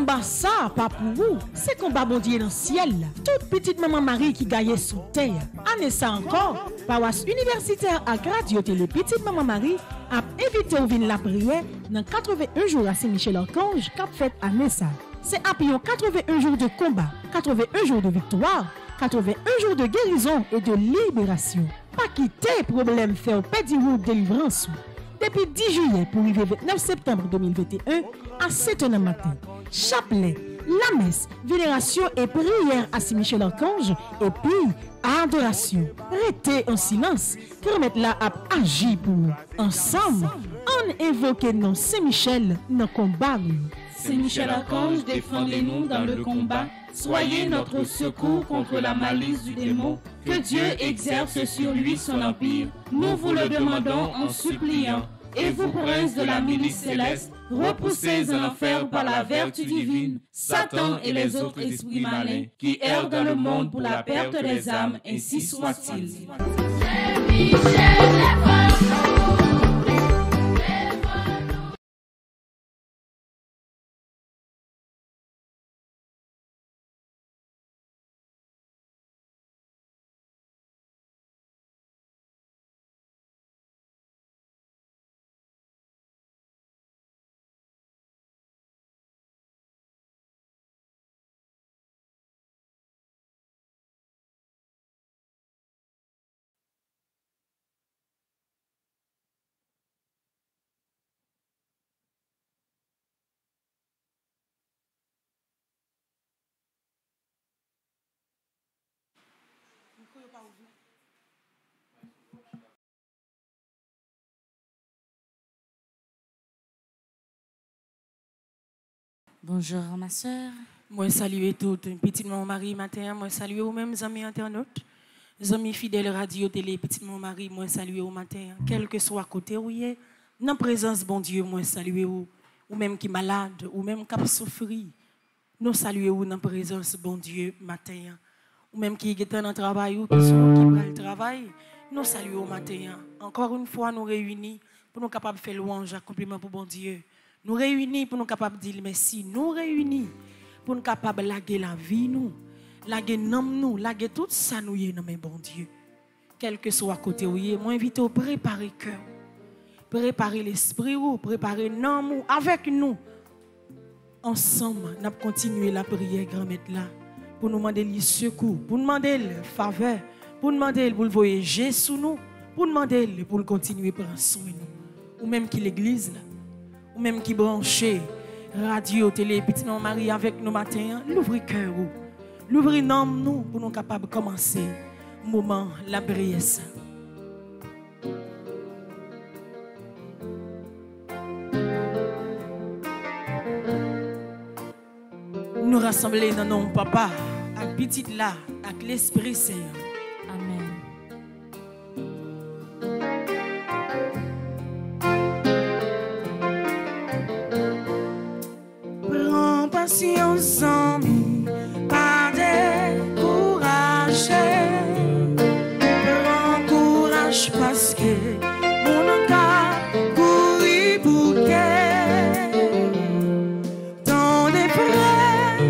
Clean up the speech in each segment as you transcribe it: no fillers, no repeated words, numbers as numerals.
combat ça, pas pour vous. C'est combat bon Dieu dans le ciel. Toute petite maman Marie qui gagne sous terre. Année ça encore, paroisse universitaire à Radio Télé Petite Maman Marie a invité au venir la prière dans 81 jours à Saint-Michel-Archange qu'a fait année ça. C'est après 81 jours de combat, 81 jours de victoire, 81 jours de guérison et de libération. Pas quitter problème faire pédir ou délivrance. Depuis 10 juillet pour arriver 29 septembre 2021 à 7h du matin. Chapelet, la messe, vénération et prière à Saint-Michel-Archange et puis adoration. Restez en silence, permettre la à agir pour nous. Ensemble, on invoque non Saint-Michel dans le combat. Saint-Michel-Archange, défendez-nous dans le combat. Soyez notre secours contre la malice du démon. Que Dieu exerce sur lui son empire. Nous vous le demandons en suppliant. Et vous, princes de la milice céleste, repoussez en enfer par la vertu divine Satan et les autres esprits malins qui errent dans le monde pour la perte des âmes, ainsi soit-il. Bonjour ma soeur. Moi saluer toute petite maman Marie matin, moi saluer aux mêmes amis internautes, amis fidèles radio télé petite maman Marie, moi saluer au matin, quel que soit côté où y est, dans présence bon Dieu, moi saluer ou même qui malade ou même qui souffrir. Nous saluer ou dans présence bon Dieu matin. Ou même qui est dans le travail ou qui sont qui prennent le travail, nous saluons au matin. Encore une fois nous réunis pour nous capables de faire louange, accomplissement pour bon Dieu. Nous réunis pour nous capables de dire merci. Nous réunis pour nous capables de laguer la vie, nous. Laguer nous, laguer tout ça nous y est dans mes bon Dieu. Quel que soit côté où y est, moi invite à préparer le cœur. Préparer l'esprit ou préparer nous avec nous. Ensemble, nous continuer la prière grand-mère là pour nous demander le secours, pour nous demander la faveur, pour nous demander pour le voyager sous nous, pour nous demander pour continuer à prendre soin de nous. Ou même qui l'église là. Ou même qui branché radio, télé, petit nom Marie avec nous matin, l'ouvrir cœur, l'ouvrir nom nous pour nous capables de commencer moment la prière. Nous rassembler dans nos papa, avec petit là, avec l'Esprit Saint. Amen. Patience ami, pas décourager. Prends courage parce que mon cas courir bouquet. Dans des prêts,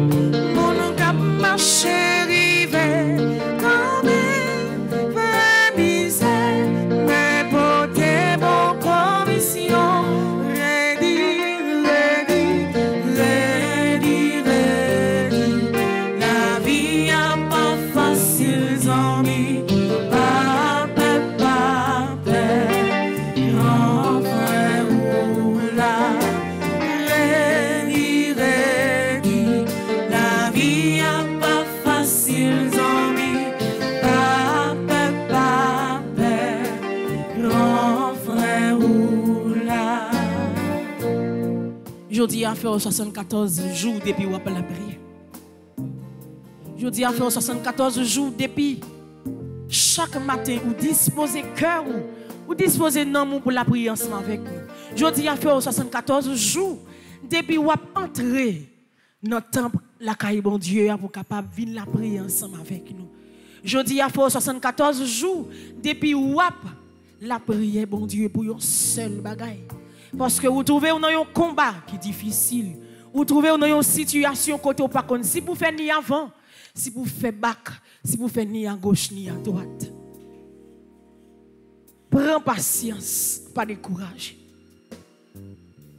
mon cap marcher rivé. Quand même, fait misère, mais porter mon commission. Jodi a fait 74 jours depuis ou après la prière. Jodi a fait 74 jours depuis chaque matin ou disposer cœur ou disposer nom pour la prière ensemble avec nous. Jodi a fait 74 jours depuis ou entrer dans le temple la caille bon Dieu pour capable venir la prier ensemble avec nous. Jodi a fait 74 jours depuis ou la prière bon Dieu pour un seul bagaille. Parce que vous trouvez dans un combat qui est difficile, Ou trouvez dans une situation côté ou pas contre. Si vous faites ni avant, si vous faites bac, si vous faites ni à gauche ni à droite. Prends patience, pas décourager.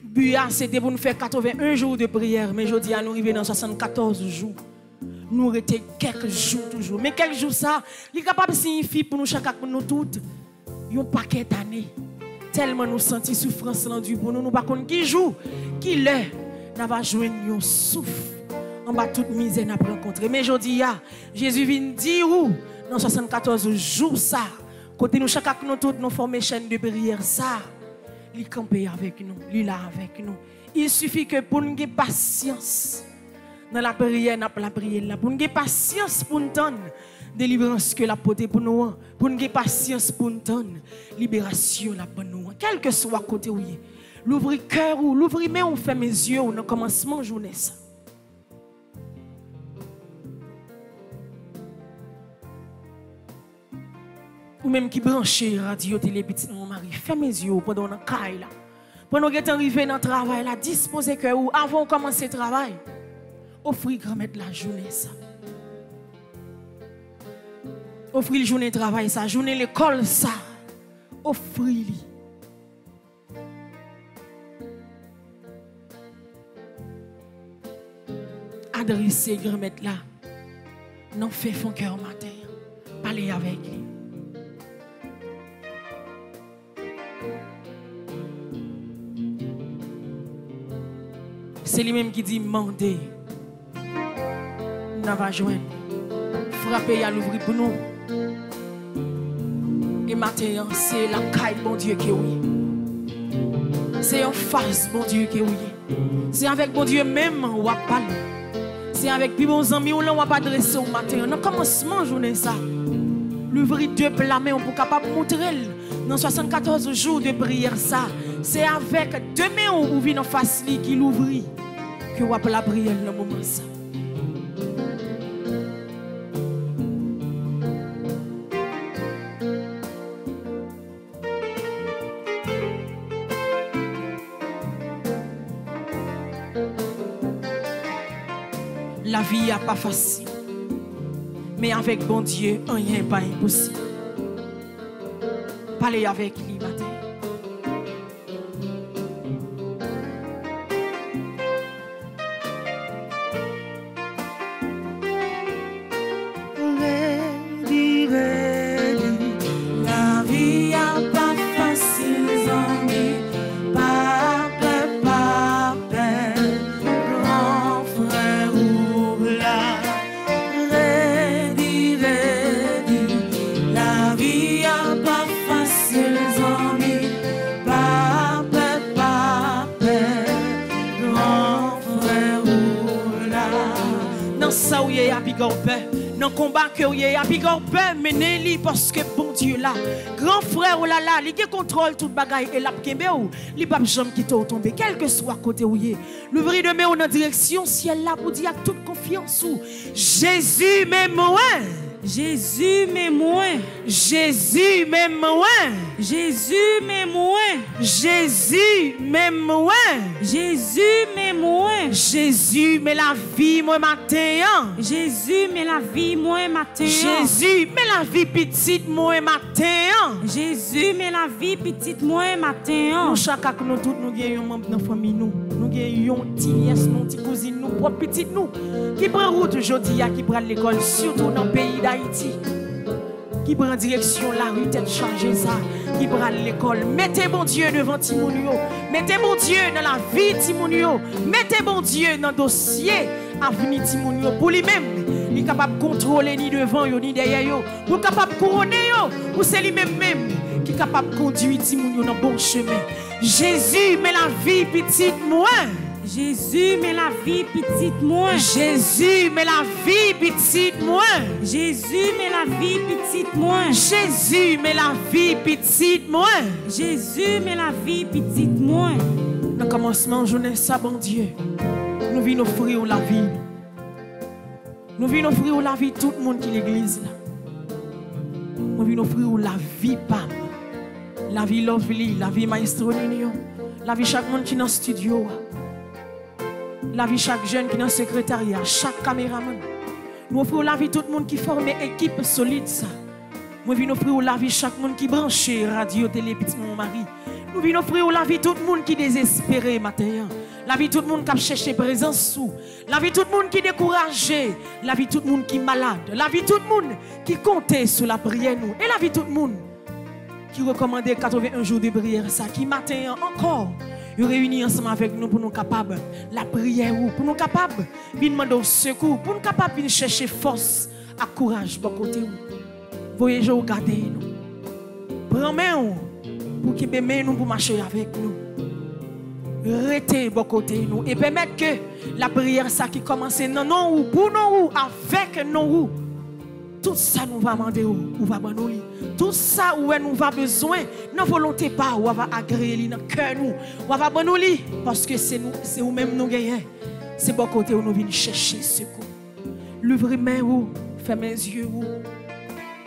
Buya, c'était pour nous faire 81 jours de prière, mais je dis à nous arriver dans 74 jours. Nous restons quelques jours toujours. Mais quelques jours ça, il est capable de signifier pour nous chacun, pour nous toutes, un paquet d'années. Tellement nous sentons souffrance dans du pour nous, nous ne savons pas qui joue, qui l'est. Nous va jouer un souffle. On va toute misère nous rencontrer. Mais je dis, Jésus vient dire où, dans 74 jours ça, côté nous chacun, nous toutes, nous formons une chaîne de prière ça. Il campe avec nous, il est là avec nous. Il suffit que pour nous ayons patience dans la prière, pour nous ayons patience pour nous donner délivrance que la portée pour nous, pour nous ayons patience pour nous donner libération la pour nous. Quel que soit côté où il est, l'ouvrir cœur ou l'ouvrir main ou fermer mes yeux ou dans le commencement de journée ça. Ou même qui branché radio télé petit mon mari, fermez mes yeux pendant un caille là. Pendant que vous arrivé dans le travail là, disposez que ou avant de commencer le travail, offrez grand-mère la journée ça. Offrez la journée de travail ça, journée l'école ça. Offrez-lui. Adressez grand-mère là. Non fait fond cœur matin. Parlez avec lui. C'est lui-même qui dit mandez. Nous va joindre. Frapper à l'ouvrir pour nous. Et maintenant, c'est la caille, bon Dieu, qui est oui. C'est en face, bon Dieu, qui est oui. C'est avec bon Dieu même, on va parler. C'est avec puis bons amis, on va pas adresser au matin. Dans le commencement de journée, ça. L'ouvrir deux blâmés, on peut capable montrer dans 74 jours de prière, ça. C'est avec demain, on vient en face qui l'ouvrit. Que vous appelez la prière dans le moment ça. La vie n'est pas facile. Mais avec bon Dieu, rien n'est pas impossible. Parlez avec lui matin. Dans le combat que vous avez, il y a menez parce que bon Dieu là, grand frère ou là, il contrôle toute bagaille et la kembe ou, il pas jamais quitter ou tomber, quel que soit côté où il est. L'ouvrir de main ou dans direction ciel là pour dire avec toute confiance où Jésus m'aime moi. Jésus m'aime moi. Jésus m'aime moi. Jésus m'aime moi. Jésus m'aime moi. Jésus m'aime moi. Jésus met la vie moi matin. Jésus met la vie moi matin. Jésus met la vie petite moi matin. Jésus met la vie petite moi matin. Nous chacun nous tous nous gagnons un membre dans la famille nous. Nous gagnons un petit nièce, un petit cousine nous, propre petite nous qui prend route aujourd'hui qui prend l'école surtout dans le pays d'Haïti. Qui prend direction la rue tête chargée ça, qui prend l'école. Mettez bon Dieu devant Timounio. Mettez bon Dieu dans la vie Timounio. Mettez bon Dieu dans le dossier avenir Timounio pour lui-même. Il est capable de contrôler ni devant ni derrière yo. Pour capable de couronner yo. Pour c'est lui-même qui est capable de conduire Timounio dans le bon chemin. Jésus met la vie petite moi. Jésus met la vie petite moi. Jésus met la vie petite moi. Jésus met la vie petite moi. Jésus met la vie petite moi. Jésus met la vie petite moi. Dans le commencement de journée, ça, bon Dieu, nous venons offrir la vie. Nous venons offrir la vie tout le monde qui l'église là. Nous venons offrir la vie Pam. La vie Lovely, la vie Maestro Nino, la vie chaque monde qui est dans le studio. La vie chaque jeune qui est dans le secrétariat, chaque caméraman. Nous offrons la vie tout le monde qui forme équipe solide ça. Nous venons offrir la vie chaque monde qui branche radio, télé, petit mon mari. Nous venons offrir la vie tout le monde qui désespéré matin. La vie tout le monde qui a cherché présence sous. La vie tout le monde qui découragé. La vie tout le monde qui malade. La vie tout le monde qui comptait sur la prière nous. Et la vie tout le monde qui recommandait 81 jours de prière ça. Qui matin encore nous réunissons ensemble avec nous pour nous capables la prière pour nous capables de demander secours pour nous capables de chercher force et courage de côté où. Voyez regarder nous. Prends main pour qu'il main nous pour marcher avec nous. Restez de côté nous et permettre que la prière ça qui commence non non ou pour nous avec nous. Tout ça nous va demander ou va demander. Tout ça où nous va besoin, nos volonté pas ou va agréer dans cœur nous. On va demander parce que c'est nous c'est nous même nous gagnons. C'est bon côté où nous venons chercher secours. L'ouvrir main ou fermer les yeux ou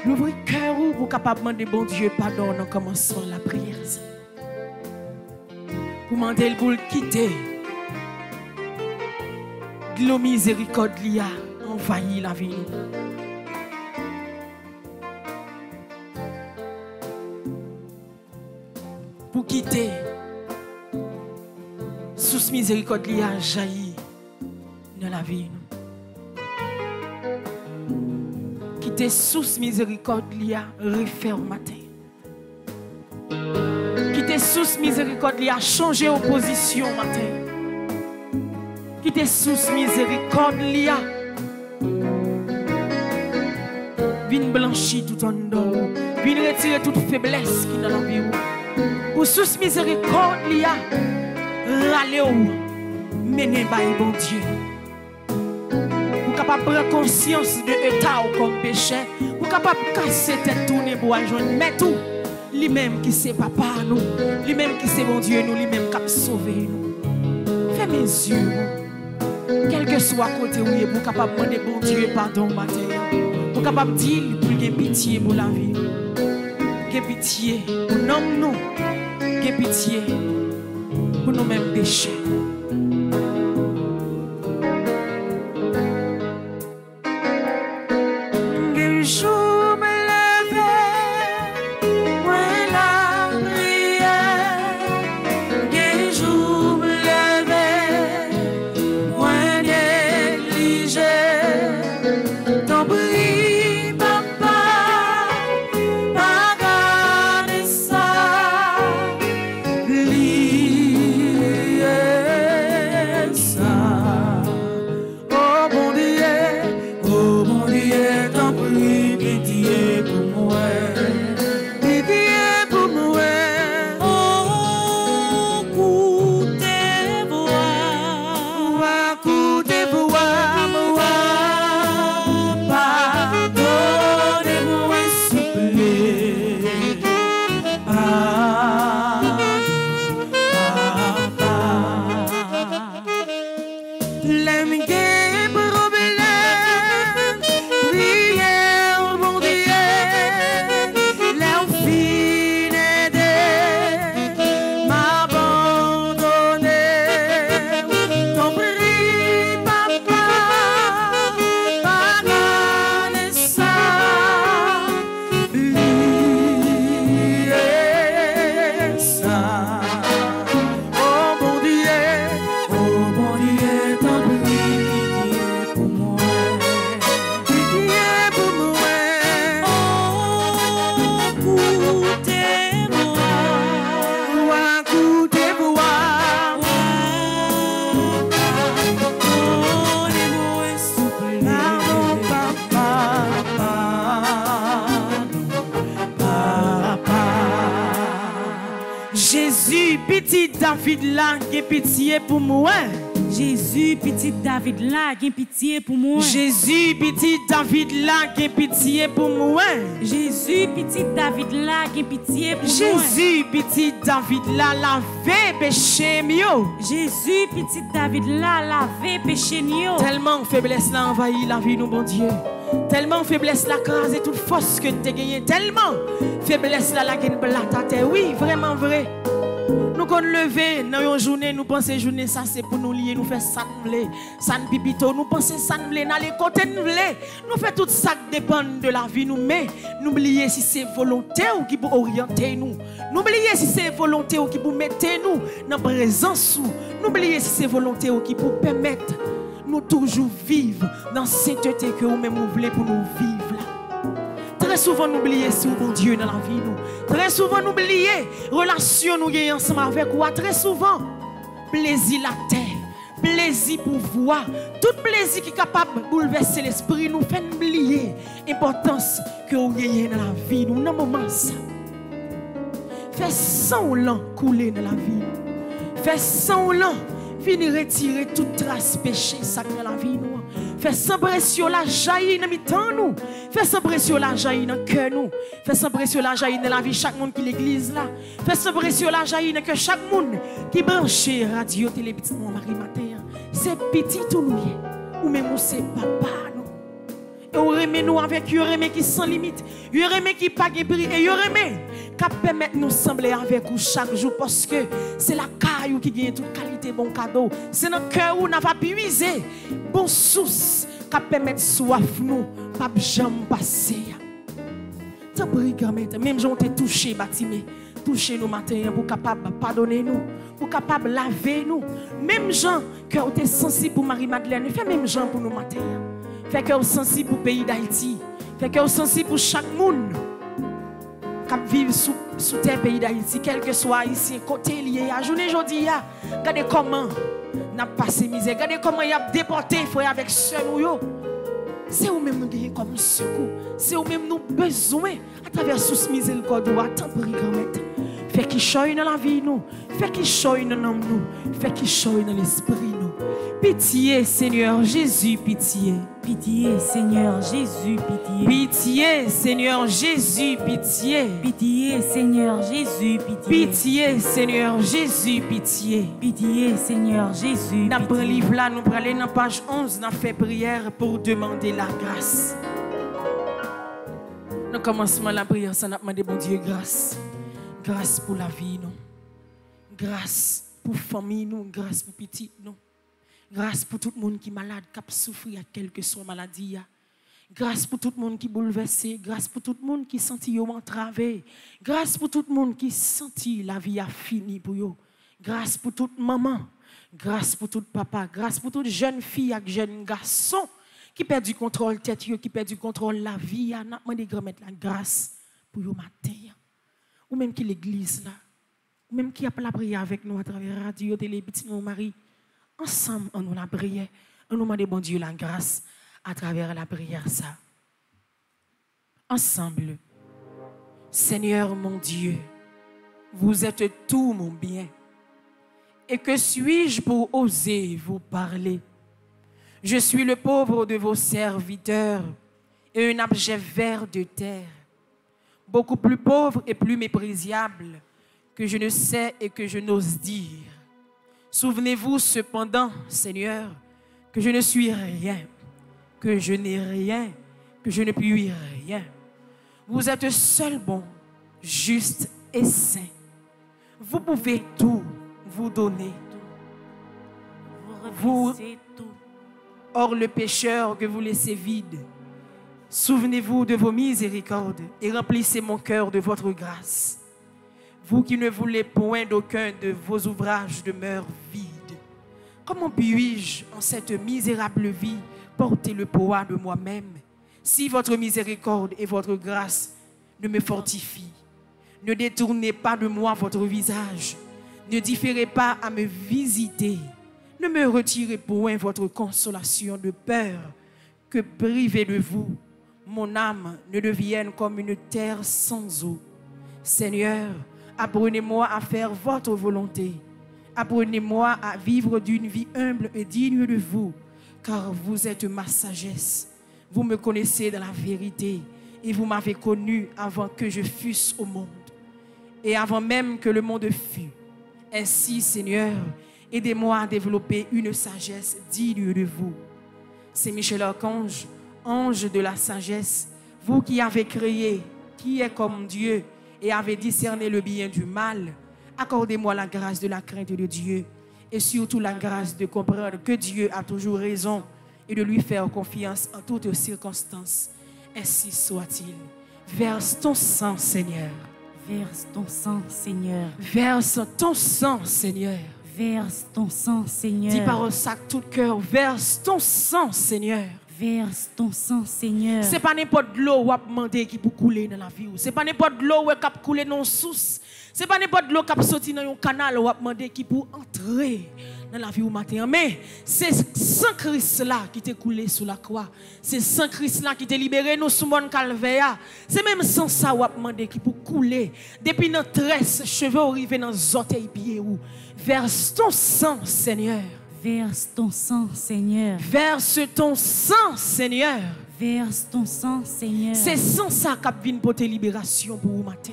l'ouvrir cœur ou pour capable demander bon Dieu pardon dans commencement la prière. Pour demander pour le quitter. De la miséricorde li a envahi la vie. Pour quitter, sous miséricorde li a jailli dans la vie. Quitter sous miséricorde li a refaire au matin. Quitter sous miséricorde li a changé opposition au matin. Quitter sous miséricorde li a vin blanchir tout en dedans. Vin retirer toute faiblesse qui dans la vie. Pour sous miséricorde li a râler ou mener par bon Dieu. Pour capable prendre conscience de l'état ou comme péché, pour capable casser tête tourner pour joindre mais tout lui-même qui c'est papa nous, lui-même qui c'est bon Dieu nous, lui-même qui a sauvé nous. Fais mes yeux. Quel que soit côté où il est pour capable demander bon Dieu pardon matin. Pour capable dire pour qu'il pitié pour la vie. Qu'il pitié pour nous. Qu'il pitié pour nous-mêmes péchés. Quel jour me lever, moi la prière. Quel jour me lever, moi négliger. T'en prie, papa, pas garder ça. petit David là, qui pitié pour moi. Jésus, petit David là, qui pitié pour moi. Jésus, petit David là, qui pitié pour moi. Jésus, petit David là, qui pitié pour moi. Jésus, petit David là, lavé péché mieux. Jésus, petit David là, lavé péché mieux. Tellement faiblesse là envahit la vie, nous, bon Dieu. Tellement faiblesse là crasé toute force que tu as gagné. Tellement faiblesse là la gagne plate à terre. Oui, vraiment vrai. Nous qu'on lever dans une journée, nous pensons journée ça c'est pour nous lier, nous faire ça nous voulons, ça nous pipito, nous pensons ça nous voulons, aller côté nous voulons. Nous fait tout ça qui dépend de la vie nous, mais n'oubliez si c'est volonté ou qui pour orienter nous. N'oubliez si c'est volonté ou qui pour mettre nous dans présence ou n'oubliez si c'est volonté ou qui pour permettre nous toujours vivre dans cette sainteté que vous-même vous voulez pour nous vivre là. Très souvent, nous oublions si bon Dieu dans la vie. Nous. Très souvent, nous oublions relation nous avons ensemble avec vous. Très souvent, plaisir la terre, plaisir pour voir. Tout plaisir qui est capable de bouleverser l'esprit nous fait oublier l'importance que vous avez dans la vie. Nous, dans le moment ça. Fait 100 ans couler dans la vie. Fait 100 ans venir retirer toute trace péché sacré dans la vie. Nous. Fais sans pression la jaillit dans mi-temps nous. Fais sans pression la jaillit dans le cœur nous. Fais sans pression la jaillit dans la vie chaque monde qui l'église là. Fais sans pression la jaillit dans que chaque monde qui branche radio télé petit mon mari matin. C'est petit tout nous ou même c'est papa nous. Et on remet nous avec un remet qui sans limite, un remet qui pas de prix et un remet qui permet nous sembler avec vous chaque jour parce que c'est la caille qui gagne toute qualité bon cadeau. C'est dans le cœur où on va puiser bon source qui permet soif nous pas jamais passer. Tant pis grand-mère, même j'ont été touché bâtiment, toucher nous matin pour capable pardonner nous, pour capable laver nous. Même gens que on était sensible pour Marie-Madeleine, fait même gens pour nous matin. Fait que vous sensible pour le pays d'Haïti. Fait que vous sensible pour chaque monde qui vit sous terre pays d'Haïti, quel que soit ici, côté lié. À journée aujourd'hui, regardez comment n'a passé misère. Regardez comment il a déporté frère avec soeur nous. C'est où même nous gagnons comme secours. C'est où même nous besoin à travers sous miséricorde ou à temps pour grand-mère. Fait qu'il choye dans la vie nous. Fait qu'il choye dans l'âme nous. Fait qu'il choye dans l'esprit nous. Pitié, Seigneur Jésus, pitié. Pitié, Seigneur Jésus, pitié. Pitié, Seigneur Jésus, pitié. Pitié, Seigneur Jésus, pitié. Pitié, Seigneur Jésus, pitié. Pitié, Seigneur Jésus. Dans le livre là, nous allons aller dans page 11, nous fait prière pour demander la grâce. Dans le commencement de la prière, ça n'a demandé bon Dieu grâce. Grâce pour la vie, non. Grâce pour la famille, non. Grâce pour petit, non. Grâce pour tout le monde qui est malade, qui a souffert à quelque soit maladie. Grâce pour tout le monde qui est bouleversé. Grâce pour tout le monde qui senti entravé. Grâce pour tout le monde qui senti la vie a fini pour eux. Grâce pour toute maman. Grâce pour tout papa. Grâce pour toute jeune fille et jeune garçon qui perd du contrôle tête, qui perd du contrôle la vie. On a demandé de remettre la grâce pour eux matin. Ou même qui l'église là. Ou même qui a la prière avec nous à travers radio, télé, petit mon mari. Ensemble, on nous la prière, on nous demande bon Dieu la grâce à travers la prière ça. Ensemble, Seigneur mon Dieu, vous êtes tout mon bien. Et que suis-je pour oser vous parler? Je suis le pauvre de vos serviteurs et un abject ver de terre, beaucoup plus pauvre et plus méprisable que je ne sais et que je n'ose dire. Souvenez-vous cependant, Seigneur, que je ne suis rien, que je n'ai rien, que je ne puis rien. Vous êtes seul bon, juste et saint. Vous pouvez tout vous donner. Vous, hors le pécheur que vous laissez vide, souvenez-vous de vos miséricordes et remplissez mon cœur de votre grâce. Vous qui ne voulez point d'aucun de vos ouvrages demeure vide. Comment puis-je, en cette misérable vie, porter le poids de moi-même, si votre miséricorde et votre grâce ne me fortifient? Ne détournez pas de moi votre visage. Ne différez pas à me visiter. Ne me retirez point votre consolation de peur que, privé de vous, mon âme ne devienne comme une terre sans eau. Seigneur, apprenez-moi à faire votre volonté. Apprenez-moi à vivre d'une vie humble et digne de vous, car vous êtes ma sagesse. Vous me connaissez dans la vérité et vous m'avez connu avant que je fusse au monde et avant même que le monde fût. Ainsi, Seigneur, aidez-moi à développer une sagesse digne de vous. C'est Michel Archange, ange de la sagesse, vous qui avez créé, qui est comme Dieu, et avez discerné le bien du mal, Accordez-moi la grâce de la crainte de Dieu et surtout la grâce de comprendre que Dieu a toujours raison et de lui faire confiance en toutes circonstances. Ainsi soit-il. Verse ton sang, Seigneur. Verse ton sang, Seigneur. Verse ton sang, Seigneur. Verse ton sang, Seigneur. Dis par ça tout cœur, verse ton sang, Seigneur. Verse ton sang, Seigneur. C'est pas n'importe l'eau ou demander qui peut couler dans la vie. C'est pas n'importe l'eau qui peut couler dans une source. C'est pas n'importe l'eau qui peut sortir dans un canal ou demander qui peut entrer dans la vie au matin. Mais c'est sang Christ là qui t'a coulé sous la croix. C'est sang Christ là qui t'a libéré nous sous mon calvaire. C'est même sans ça ou demander qui peut couler depuis notre tresse, cheveux arrivés dans les orteils pieds ou. Verse ton sang, Seigneur. Verse ton sang, Seigneur. Verse ton sang, Seigneur. Verse ton sang, Seigneur. C'est sans ça qu'a vient porter libération pour vous matin.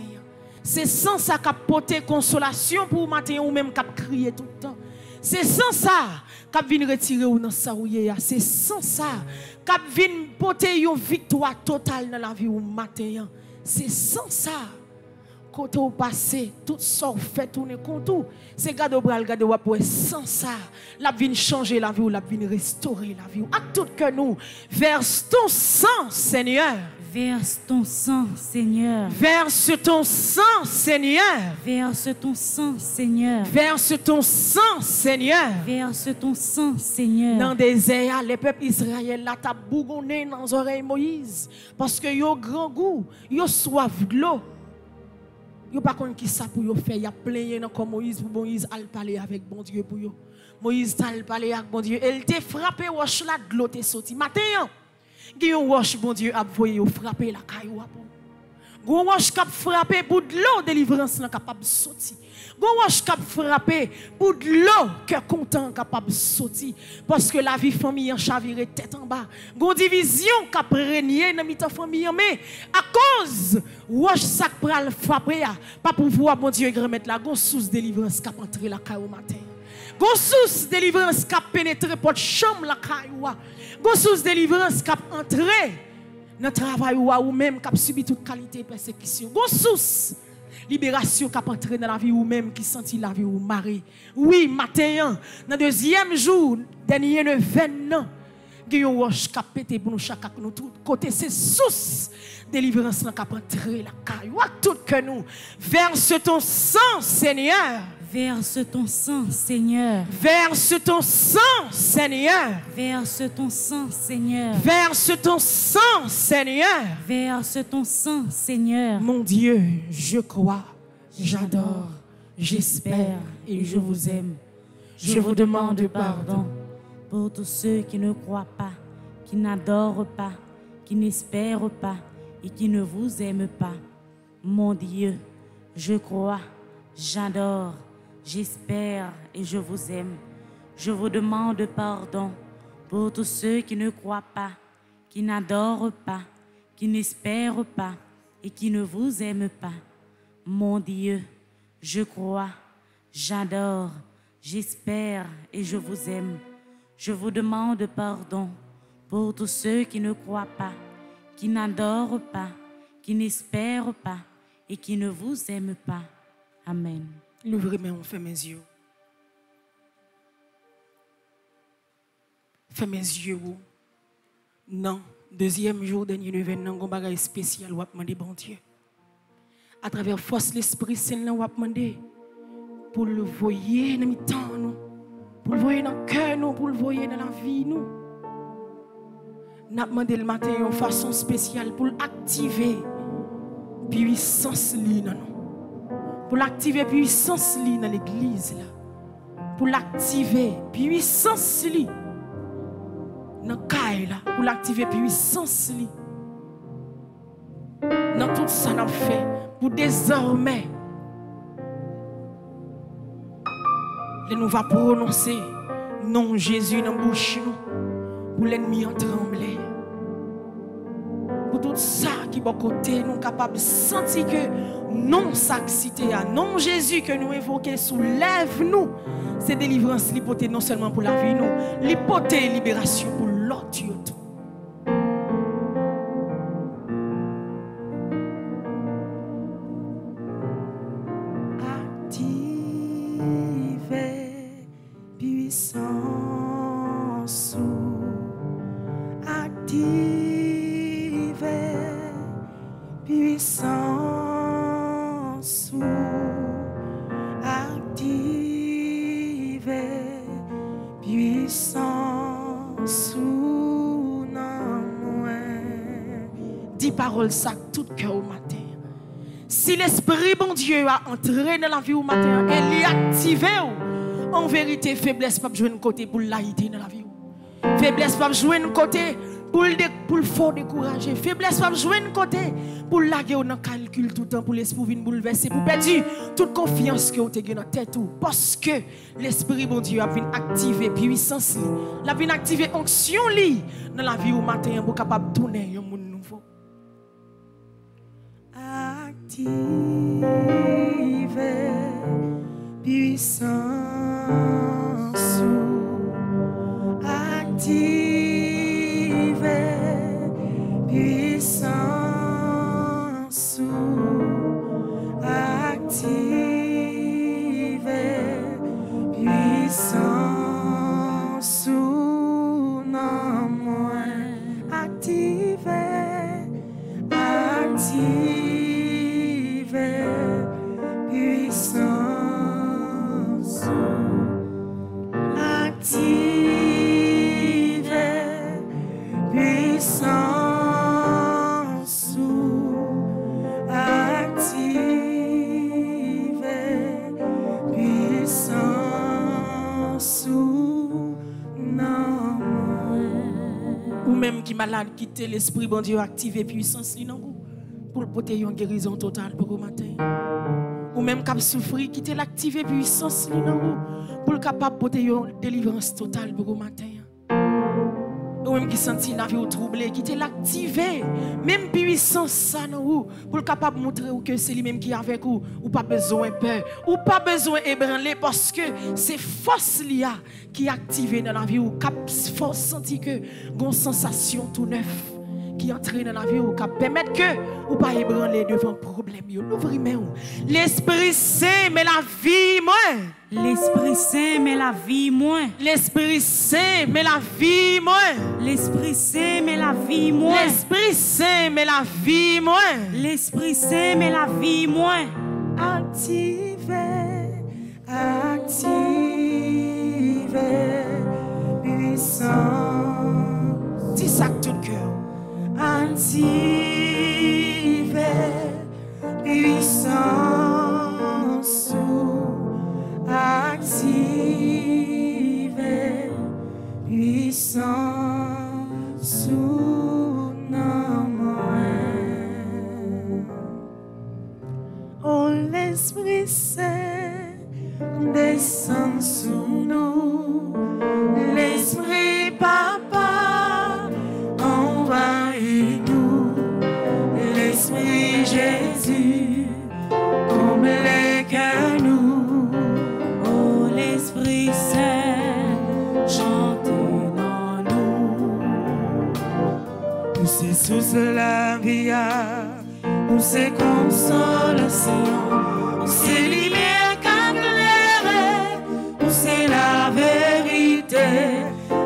C'est sans ça qu'a porter consolation pour vous matin ou même qu'a crier tout le temps. C'est sans ça qu'a vient retirer ou dans ça ou c'est sans ça qu'a vient porter une victoire totale dans la vie ou matin. C'est sans ça. Côté au passé, tout ça fait tourner contre tout. C'est garde au bras, garde au poing sans ça. La vie changer la vie ou la vie restaurer la vie. À tout que nous, verse ton sang, Seigneur. Verse ton sang, Seigneur. Verse ton sang, Seigneur. Verse ton sang, Seigneur. Verse ton sang, Seigneur. Verse ton sang, Seigneur. Dans des désert, les peuples Israël là t'a bougonné dans les oreilles Moïse parce que yo grand goût, yo soif de l'eau. Yo pas connait qui ça pour yo faire, y a plein dans comme Moïse pour Moïse al parler avec bon Dieu pour yo. Moïse t'a parler avec bon Dieu, elle t'a frappé roche là de l'eau t'est sorti. Matin, Guillaume roche bon Dieu a voyé yo frapper la caillou pour. Gon roche cap frapper pour de l'eau délivrance là capable sortir. Gon roche cap frapper pour de l'eau que content capable sortir parce que la vie famille en chaviré tête en bas. Gon division cap régner dans mi famille mais à cause roche ça pral frapper pas pouvoir bon Dieu remettre la gon source délivrance cap entrer la caillou matin. Gon source délivrance cap pénétrer porte chambre la caillou. Gon source délivrance cap entrer dans le travail ou même qui a subi toute qualité de persécution. Gon source libération qui a entré dans la vie ou même qui sentit la vie ou mari. Oui, matin, dans le deuxième jour, dernier 20 ans, Guillaume Roche qui a pété pour nous chaque nous tout côté. C'est source délivrance qui a entré la caille. Ou tout que nous. Verse ton sang, Seigneur. Verse ton sang, Seigneur. Verse ton sang, Seigneur. Verse ton sang, Seigneur. Verse ton sang, Seigneur. Verse ton sang, Seigneur. Mon Dieu, je crois, j'adore, j'espère et je vous aime. Je vous demande pardon pour tous ceux qui ne croient pas, qui n'adorent pas, qui n'espèrent pas et qui ne vous aiment pas. Mon Dieu, je crois, j'adore, j'espère et je vous aime. Je vous demande pardon pour tous ceux qui ne croient pas, qui n'adorent pas, qui n'espèrent pas et qui ne vous aiment pas. Mon Dieu, je crois, j'adore, j'espère et je vous aime. Je vous demande pardon pour tous ceux qui ne croient pas, qui n'adorent pas, qui n'espèrent pas et qui ne vous aiment pas. Amen. L'ouvrez mes, on fait mes yeux. Fais mes yeux. Non, deuxième jour, dernier événement, un bagage spécial, on va demander bon Dieu. À travers force l'Esprit Saint, on va demander pour le voyer dans le temps, nous, pour le voyer dans le cœur, nous, pour le voyer dans la vie, nous. On a demandé le matin de façon spéciale pour activer puissance dans nous. Pour l'activer puissance dans l'église là. Pour l'activer puissance dans le caille là. Pour l'activer puissance dans tout ça qu'on fait. Pour désormais nous va prononcer non Jésus dans la bouche nous. Pour l'ennemi en trembler. Pour tout ça qui est bon côté, nous sommes capables de sentir que non ça cité à non Jésus que nous évoquons soulève-nous. C'est délivrance l'hypothèse non seulement pour la vie, nous, l'hypothèse libération pour l'autre. Active. puissance active puissance non moins. Dis parole ça tout cœur au matin. Si l'esprit bon Dieu a entré dans la vie au matin et l'y activé, en vérité faiblesse pas jouer un côté pour l'aïté dans la vie. Faiblesse pas jouer un côté pour le fort décourager. Faiblesse pas jouer un côté pour laguer dans calcul tout le temps pour l'esprit venir bouleverser pour perdre toute confiance que vous avez dans tête parce que l'esprit bon Dieu a venu activer puissance li, l'a venu activer onction li dans la vie au matin pour capable tourner un monde nouveau. Active puissance active puissance active puissance non moins active active puissance active puissance active puissance non. Ou même qui malade quitter l'esprit bon Dieu activer puissance non pour porter une guérison totale pour le matin. Ou même qui souffrir quitter l'activer puissance non pour capable porter une délivrance totale pour le matin. Ou même qui sentit la vie troublée, qui te l'activer, même puissance ça non pour capable montrer que c'est lui même qui est avec vous, ou pas besoin peur, ou pas besoin ébranler parce que c'est force lia qui est activée dans la vie ou cap force sentir que une sensation tout neuf qui entre dans la vie ou qui permettre que ou pas ébranler devant problème yo. L'ouvrir main. L'Esprit Saint mais la vie moi. L'Esprit Saint met la vie moins. L'Esprit Saint met la vie moins. L'Esprit Saint met la vie moins. L'Esprit Saint met la vie moins. L'Esprit Saint met la vie moins. Active, active, puissance. Dis ça tout cœur. Active, puissance. Active, puissance non moins. Oh l'Esprit Saint descend sur nous, l'Esprit Papa envahit nous, l'Esprit Jésus comble les cœurs nous. L'Esprit Saint chante dans nous. Nous c'est sous la vie, nous c'est consolation, nous c'est lumière qu'éclaire, nous c'est la vérité,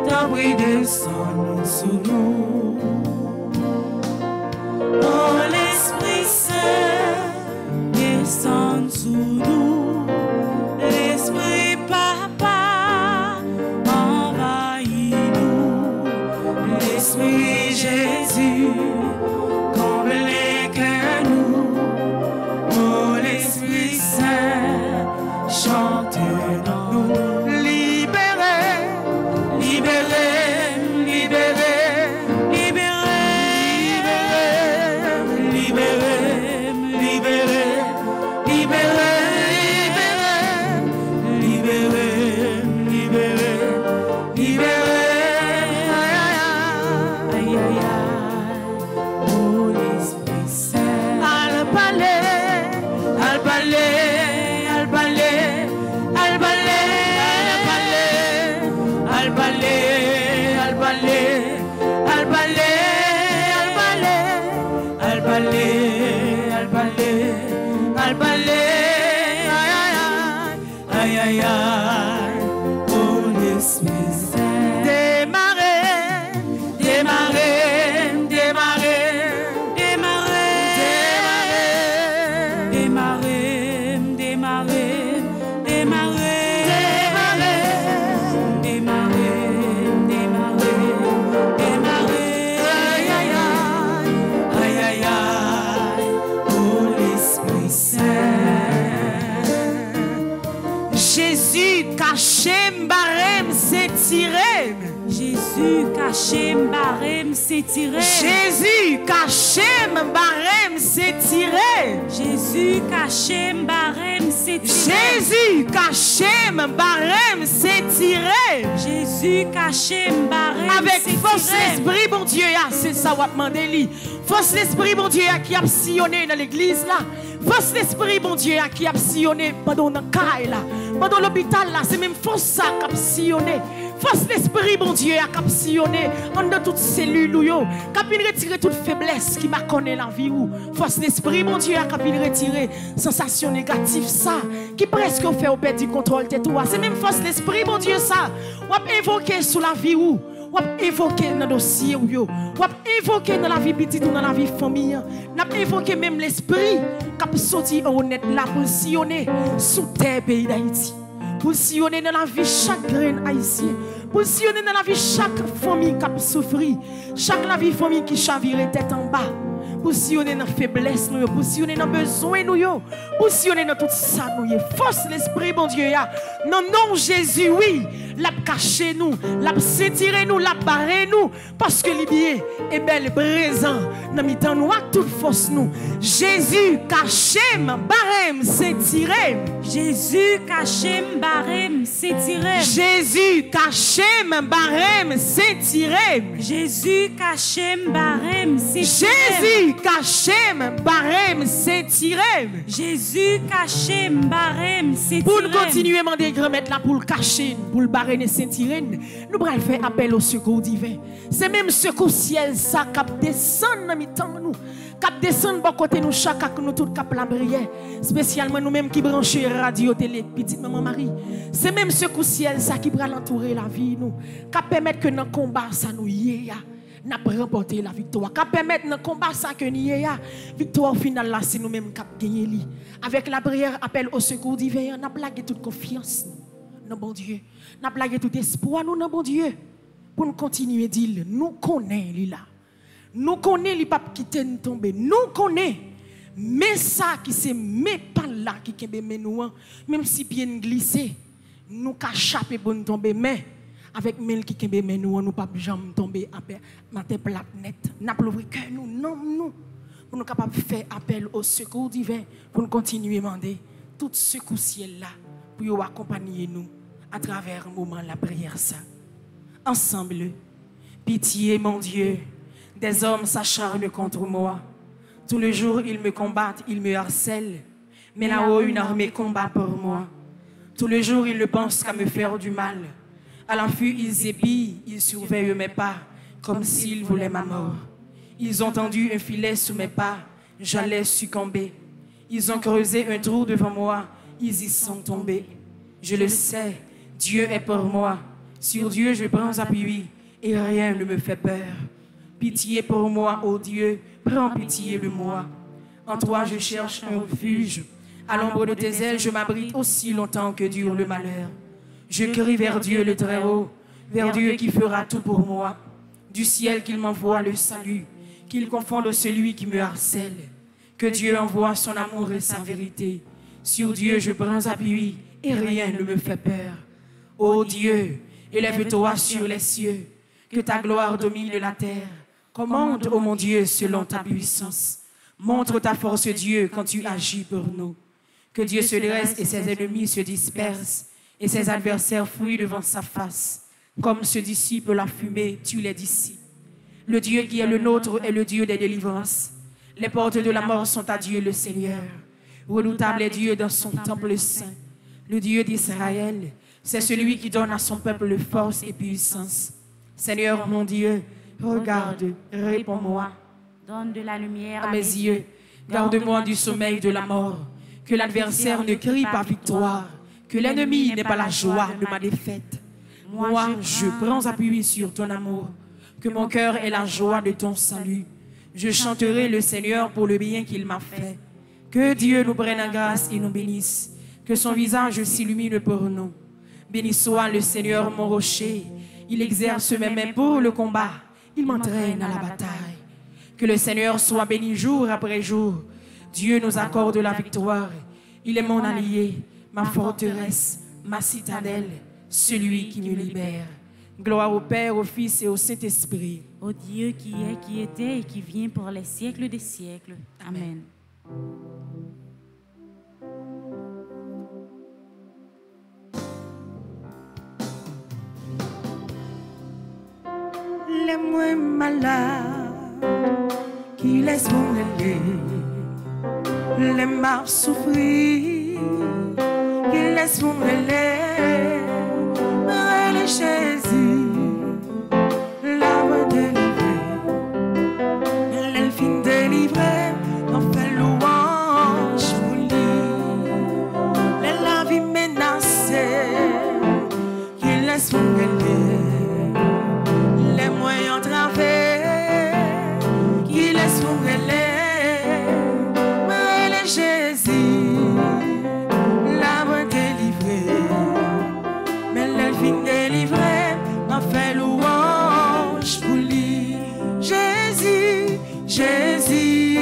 ta bruit descend sous nous. Oh l'Esprit Saint descend sous nous. L'Esprit Papa envahit nous, l'Esprit Jésus comble les cœurs nous. Oh l'Esprit Saint chante dans nous. Libérez, libérez, libérez, libérez, libérez, libérez, libérez. caché, m'barré, s'étiré. Jésus caché, m'barré, s'étiré. Jésus caché, m'barré, s'étiré. Jésus caché, m'barré, s'étiré. Jésus caché, m'barré, avec force l'esprit, bon Dieu, c'est ça qu'on a demandé. Force l'esprit, bon Dieu, qui a sillonné dans l'église là. Force l'esprit, bon Dieu, qui a sillonné pendant le caille là. Pendant l'hôpital là, c'est même force ça qui a sillonné. Force l'esprit, bon Dieu, qui a sillonné dans toutes ces cellules qui a retiré toute faiblesse qui m'a connu la vie. Force l'esprit, bon Dieu, qui a retiré sensation négative ça, qui presque fait au perdre du contrôle de toi. C'est même force l'esprit, bon Dieu, ça. On a évoqué sous la vie ou. On a évoqué dans le dossier ou yo. On a évoqué dans la vie petite ou dans la vie famille. On a évoqué même l'esprit qui a sorti en honnête là pour sillonner sous terre pays d'Haïti. Pour sillonner dans la vie chaque grain haïtien. Pour sillonner dans la vie chaque famille qui a souffert. Chaque la vie famille qui chavire tête en bas. Pour sillonner dans la faiblesse, pour sillonner dans le besoin, pour sillonner dans tout ça. Force l'esprit, bon Dieu. Non, non, Jésus, oui. L'a caché nous, l'a s'étiré nous, l'a barré nous. Parce que l'ibie est bel présent. Nous mettons nous à toute force nous. Jésus caché, barré, s'étiré. Jésus caché, barré, s'étiré. Jésus caché, barré, s'étiré. Jésus caché, barré, s'étiré. Jésus caché, barré, s'étiré. Jésus caché, barré, s'étiré. Pour nous continuer à demander grand-mère là pour le cacher, pour le barrer et s'étirer, nous allons faire appel au secours divin. C'est même secours ciel ça qui descend dans mi-temps nous. Qui descend de côté nous chaque que nous tout cap la prière. Spécialement nous mêmes qui branchons radio télé petite maman Marie. C'est même secours ciel ça qui va l'entourer la vie nous. Qui permettre que dans le combat ça nous y n'a pas remporté la victoire. Qui permettre dans le combat ça que nous y victoire finale là c'est nous mêmes qui gagner li. Avec la prière appel au secours divin, n'a plagué toute confiance non bon Dieu. N'a plagué tout espoir nous non bon Dieu. Pour nous continuer dire nous connaissons lui là. Nous connaissons les papes qui t'ont tombé. Nous connaissons. Mais ça qui c'est mais pas là qui kembe nous même si pied glissé, nous ka chaper pour nous tomber mais avec mel qui kembe nous pas jamais tomber dans tes plates net. N'a pas ouvrir cœur nous non nous pour nous capable faire appel au secours divin pour nous continuer à demander tout secours ciel là pour accompagner nous à travers un moment la prière ça. Ensemble, pitié mon Dieu. Des hommes s'acharnent contre moi. Tous les jours, ils me combattent, ils me harcèlent. Mais là-haut, une armée combat pour moi. Tous les jours, ils ne pensent qu'à me faire du mal. À l'affût, ils épient, ils surveillent mes pas, comme s'ils voulaient ma mort. Ils ont tendu un filet sous mes pas, j'allais succomber. Ils ont creusé un trou devant moi, ils y sont tombés. Je le sais, Dieu est pour moi. Sur Dieu, je prends appui et rien ne me fait peur. Pitié pour moi, ô Dieu, prends pitié de moi. En toi, je cherche un refuge. À l'ombre de tes ailes, je m'abrite aussi longtemps que dure le malheur. Je crie vers Dieu le Très-Haut, vers Dieu qui fera tout pour moi. Du ciel qu'il m'envoie le salut, qu'il confonde celui qui me harcèle. Que Dieu envoie son amour et sa vérité. Sur Dieu, je prends appui et rien ne me fait peur. Ô Dieu, élève-toi sur les cieux, que ta gloire domine la terre. Commande, ô mon Dieu, selon ta puissance. Montre ta force, Dieu, quand tu agis pour nous. Que Dieu se dresse et ses ennemis se dispersent, et ses adversaires fuient devant sa face. Comme se dissipe la fumée, tu les dissipes. Le Dieu qui est le nôtre est le Dieu des délivrances. Les portes de la mort sont à Dieu le Seigneur. Redoutable est Dieu dans son temple saint. Le Dieu d'Israël, c'est celui qui donne à son peuple force et puissance. Seigneur mon Dieu, regarde, réponds-moi. Donne de la lumière à mes yeux, garde-moi du sommeil de la mort. Que l'adversaire ne crie pas victoire, que l'ennemi n'ait pas la joie de ma défaite. Moi, je prends appui sur ton amour, que mon cœur ait la joie de ton salut. Je chanterai le Seigneur pour le bien qu'il m'a fait. Que Dieu nous prenne en grâce et nous bénisse, que son visage s'illumine pour nous. Béni soit le Seigneur mon rocher, il exerce mes mains pour le combat, il m'entraîne à la bataille. Que le Seigneur soit béni jour après jour. Dieu nous accorde la victoire. Il est mon allié, ma forteresse, ma citadelle, celui qui nous libère. Gloire au Père, au Fils et au Saint-Esprit. Au Dieu qui est, qui était et qui vient pour les siècles des siècles. Amen. Les moins malades qui laissent mourir, les marres souffrir qui laissent mourir, les Jésus, l'arbre délivré, l'elfine délivrée, on fait louange pour lui, la vie menacée qui laisse mourir. Les moyens travers qui laissent mourir les Jésus, l'arbre délivré, mais l'elfine délivrée, m'a fait louange pour lui. Jésus, Jésus,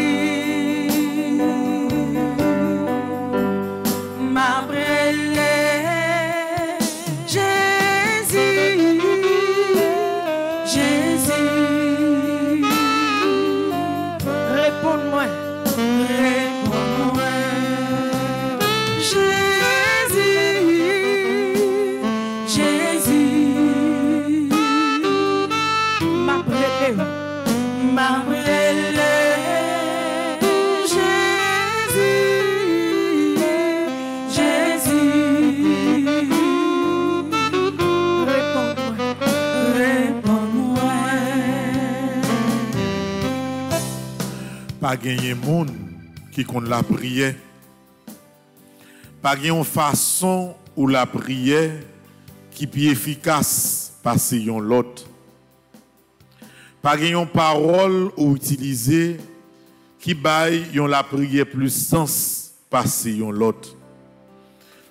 m'a brûlé. Réponds-moi, Jésus, Jésus, m'a brûlé, Jésus, Jésus, réponds-moi. Pas gagner monde qui compte la prière. Pas gagner une façon où la prière qui est efficace passer yon l'autre. Pas gagner une parole ou utiliser qui baille yon la prière plus sens passer yon l'autre.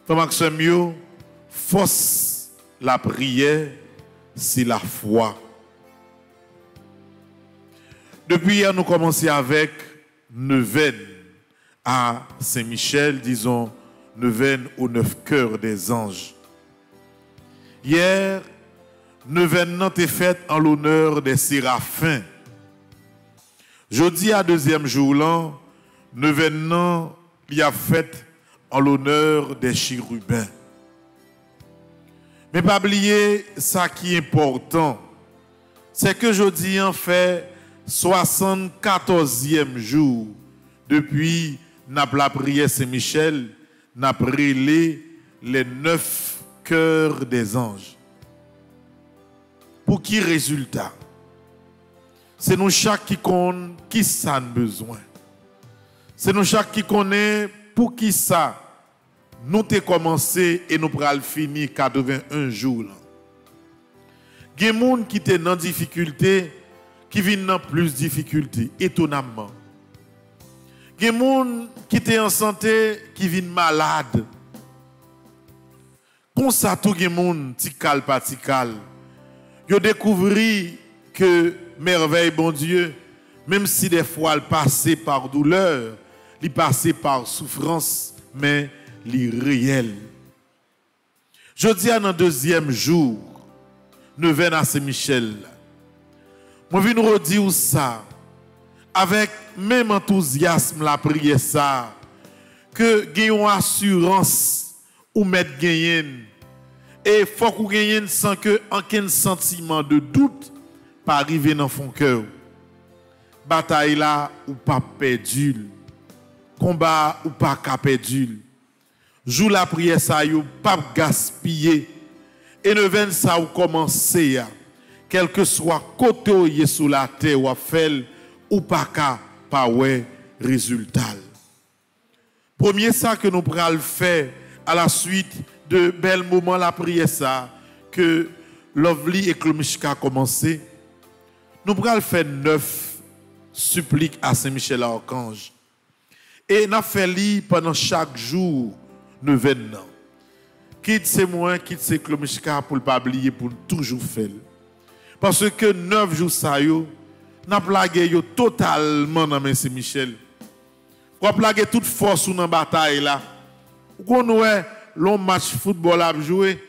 Comment que mieux force la prière c'est la foi. Depuis hier, nous commençons avec neuvaine à Saint-Michel, disons neuvaine aux 9 cœurs des anges. Hier, neuvaine n'a été faite en l'honneur des séraphins. Jeudi à deuxième jour là, neuvaine n'a a faite en l'honneur des chérubins. Mais pas oublier ça qui est important, c'est que jeudi en fait 74e jour depuis la prière Saint-Michel, n'a brûlé les 9 cœurs des anges. Pour qui résultat? C'est nous chaque qui connaît qui ça a besoin. C'est nous chaque qui connaît pour qui ça nous t'ai commencé et nous pral finir 81 jours. Il y a des gens qui étaient dans difficulté qui viennent dans plus de difficultés, étonnamment. Il y a des gens qui étaient en santé qui viennent malades. Comme ça, tout le monde, tikal pas tikal. Ils ont découvert que merveille, bon Dieu, même si des fois elle passait par douleur, elle passait par souffrance, mais elle est réelle. Je dis à un deuxième jour, neuvaine à Saint-Michel. Moi, je viens nous redire ça, avec même enthousiasme, la prière ça, que gagnons assurance ou mettre gagnent. Et il faut qu'on gagne sans que aucun sentiment de doute pas arriver dans son cœur. Bataille là ou pas perdu. Combat ou pas perdu. Joue la prière ça ou pas gaspiller. Et neuvaine ça ou commencer. Quel que soit côté sous la terre ou fait ou pas ouais résultat. Premier ça que nous pral faire à la suite de bel moments la prière ça que Lovely et Klomishka a commencé. Nous pral faire 9 suppliques à Saint-Michel Archange. Et nous fait lire pendant chaque jour neuvaine. Quitte c'est moi, quitte c'est Klomishka pour ne pas oublier pour toujours faire. Parce que 9 jours ça yo, n'a plagué yo totalement dans Saint-Michel. Qu'on plagué toute force dans bataille là. Qu'on ouais long match football a joué,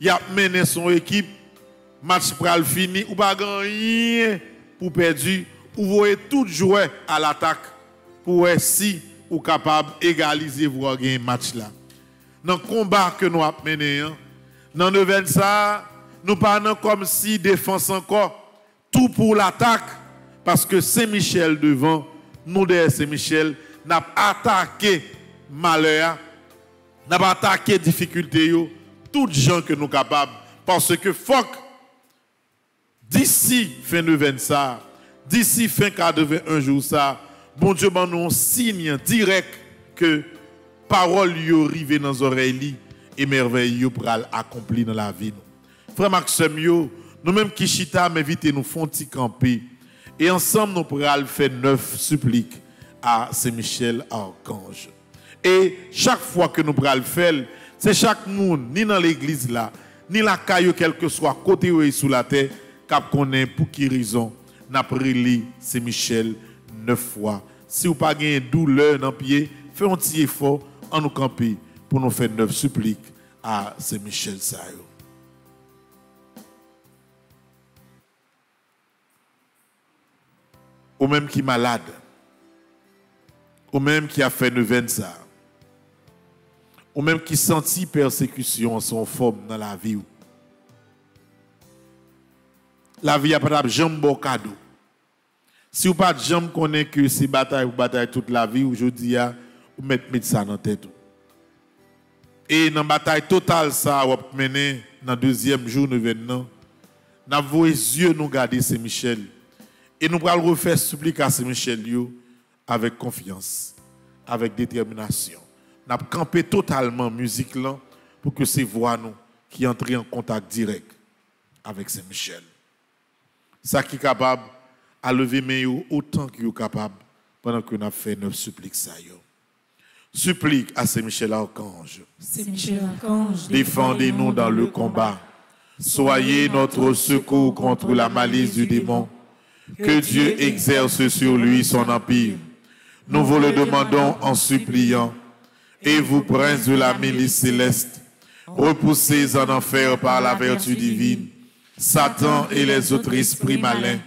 il a mené son équipe match pral fini, ou pas rien pour perdu, ou voyez tout jouer à l'attaque pour si ou capable d'égaliser pour gagner match là. Dans le combat que nous avons mené, dans le event ça, nous parlons comme si défense encore, tout pour l'attaque, parce que Saint-Michel devant, nous derrière Saint-Michel, n'a attaqué malheur, n'a pas attaqué difficulté, toutes gens que nous sommes capables, parce que faut d'ici fin de 20 ça, d'ici fin 81 jours ça, bon Dieu ben nous un signe direct que parole yo rive dans les oreilles et merveille yo pral accompli dans la vie nous. Frère Maxime yo, nous même qui chita m'inviter nous font ti camper et ensemble nous pral faire 9 suppliques à Saint-Michel Archange. Et chaque fois que nous pral faire, c'est chaque monde ni dans l'église là, ni la caillou quel que soit côté ou sous la terre cap connaît pour qui raison n'a pris Saint-Michel 9 fois. Si vous pas gain douleur dans pied, faites un petit effort en nous camper pour nous faire 9 suppliques à Saint-Michel Sayo. Ou même qui est malade, ou même qui a fait 9 ça, ou même qui sentit persécution en son forme dans la vie. La vie a pas de jambe cadeau. Si vous pas de jambe connaît que c'est bataille toute la vie, aujourd'hui vous mettez ça dans la tête. Et dans la bataille totale ça vous mener dans le deuxième jour nous venons. Nous vos yeux nous garder Saint-Michel et nous allons refaire supplique à Saint-Michel avec confiance, avec détermination. Nous allons camper totalement musique là pour que ces voix nous qui entrent en contact direct avec Saint-Michel. Ça qui est capable à lever mes yeux autant que vous capable pendant que nous avons fait 9 suppliques ça yo. Supplique à Saint-Michel Archange. Saint-Michel Archange, défendez-nous dans le combat. Soyez notre secours contre la malice du démon. Que Dieu exerce sur lui son empire. Nous vous le demandons en suppliant. Et vous, princes de la milice céleste, repoussez en enfer par la vertu divine Satan et les autres esprits malins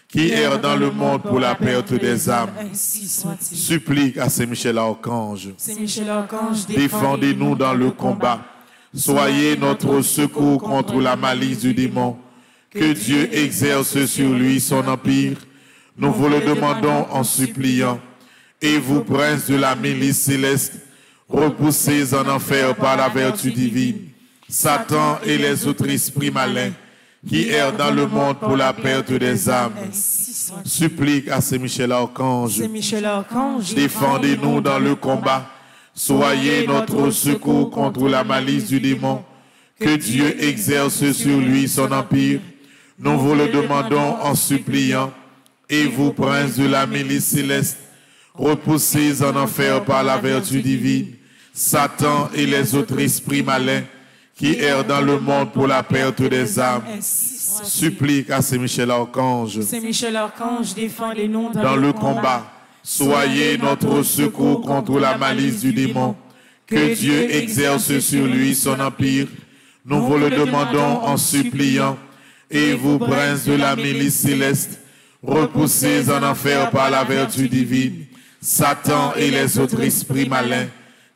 qui errent dans le monde pour la perte des âmes. Supplique à Saint-Michel Archange. Saint-Michel Archange, défendez-nous dans le combat. Soyez notre secours contre la malice du démon. Que Dieu exerce sur lui son empire. Nous vous le demandons en suppliant. Et vous, princes de la milice céleste, repoussez en enfer par la vertu divine Satan et les autres esprits malins qui errent dans le monde pour la perte des âmes. Supplique à Saint-Michel Archange. Saint-Michel Archange, défendez-nous dans le combat. Soyez notre secours contre la malice du démon. Que Dieu exerce sur lui son empire. Nous vous le demandons en suppliant. Et vous, princes de la milice céleste, repoussez en enfer par la vertu divine Satan et les autres esprits malins qui errent dans le monde pour la perte des âmes. Supplique à Saint-Michel Archange. Saint-Michel Archange, défendez-nous dans le combat. Soyez notre secours contre la malice du démon. Que Dieu exerce sur lui son empire. Nous vous le demandons en suppliant. Et vous, princes de la milice céleste, repoussez en enfer par la vertu divine Satan et les autres esprits malins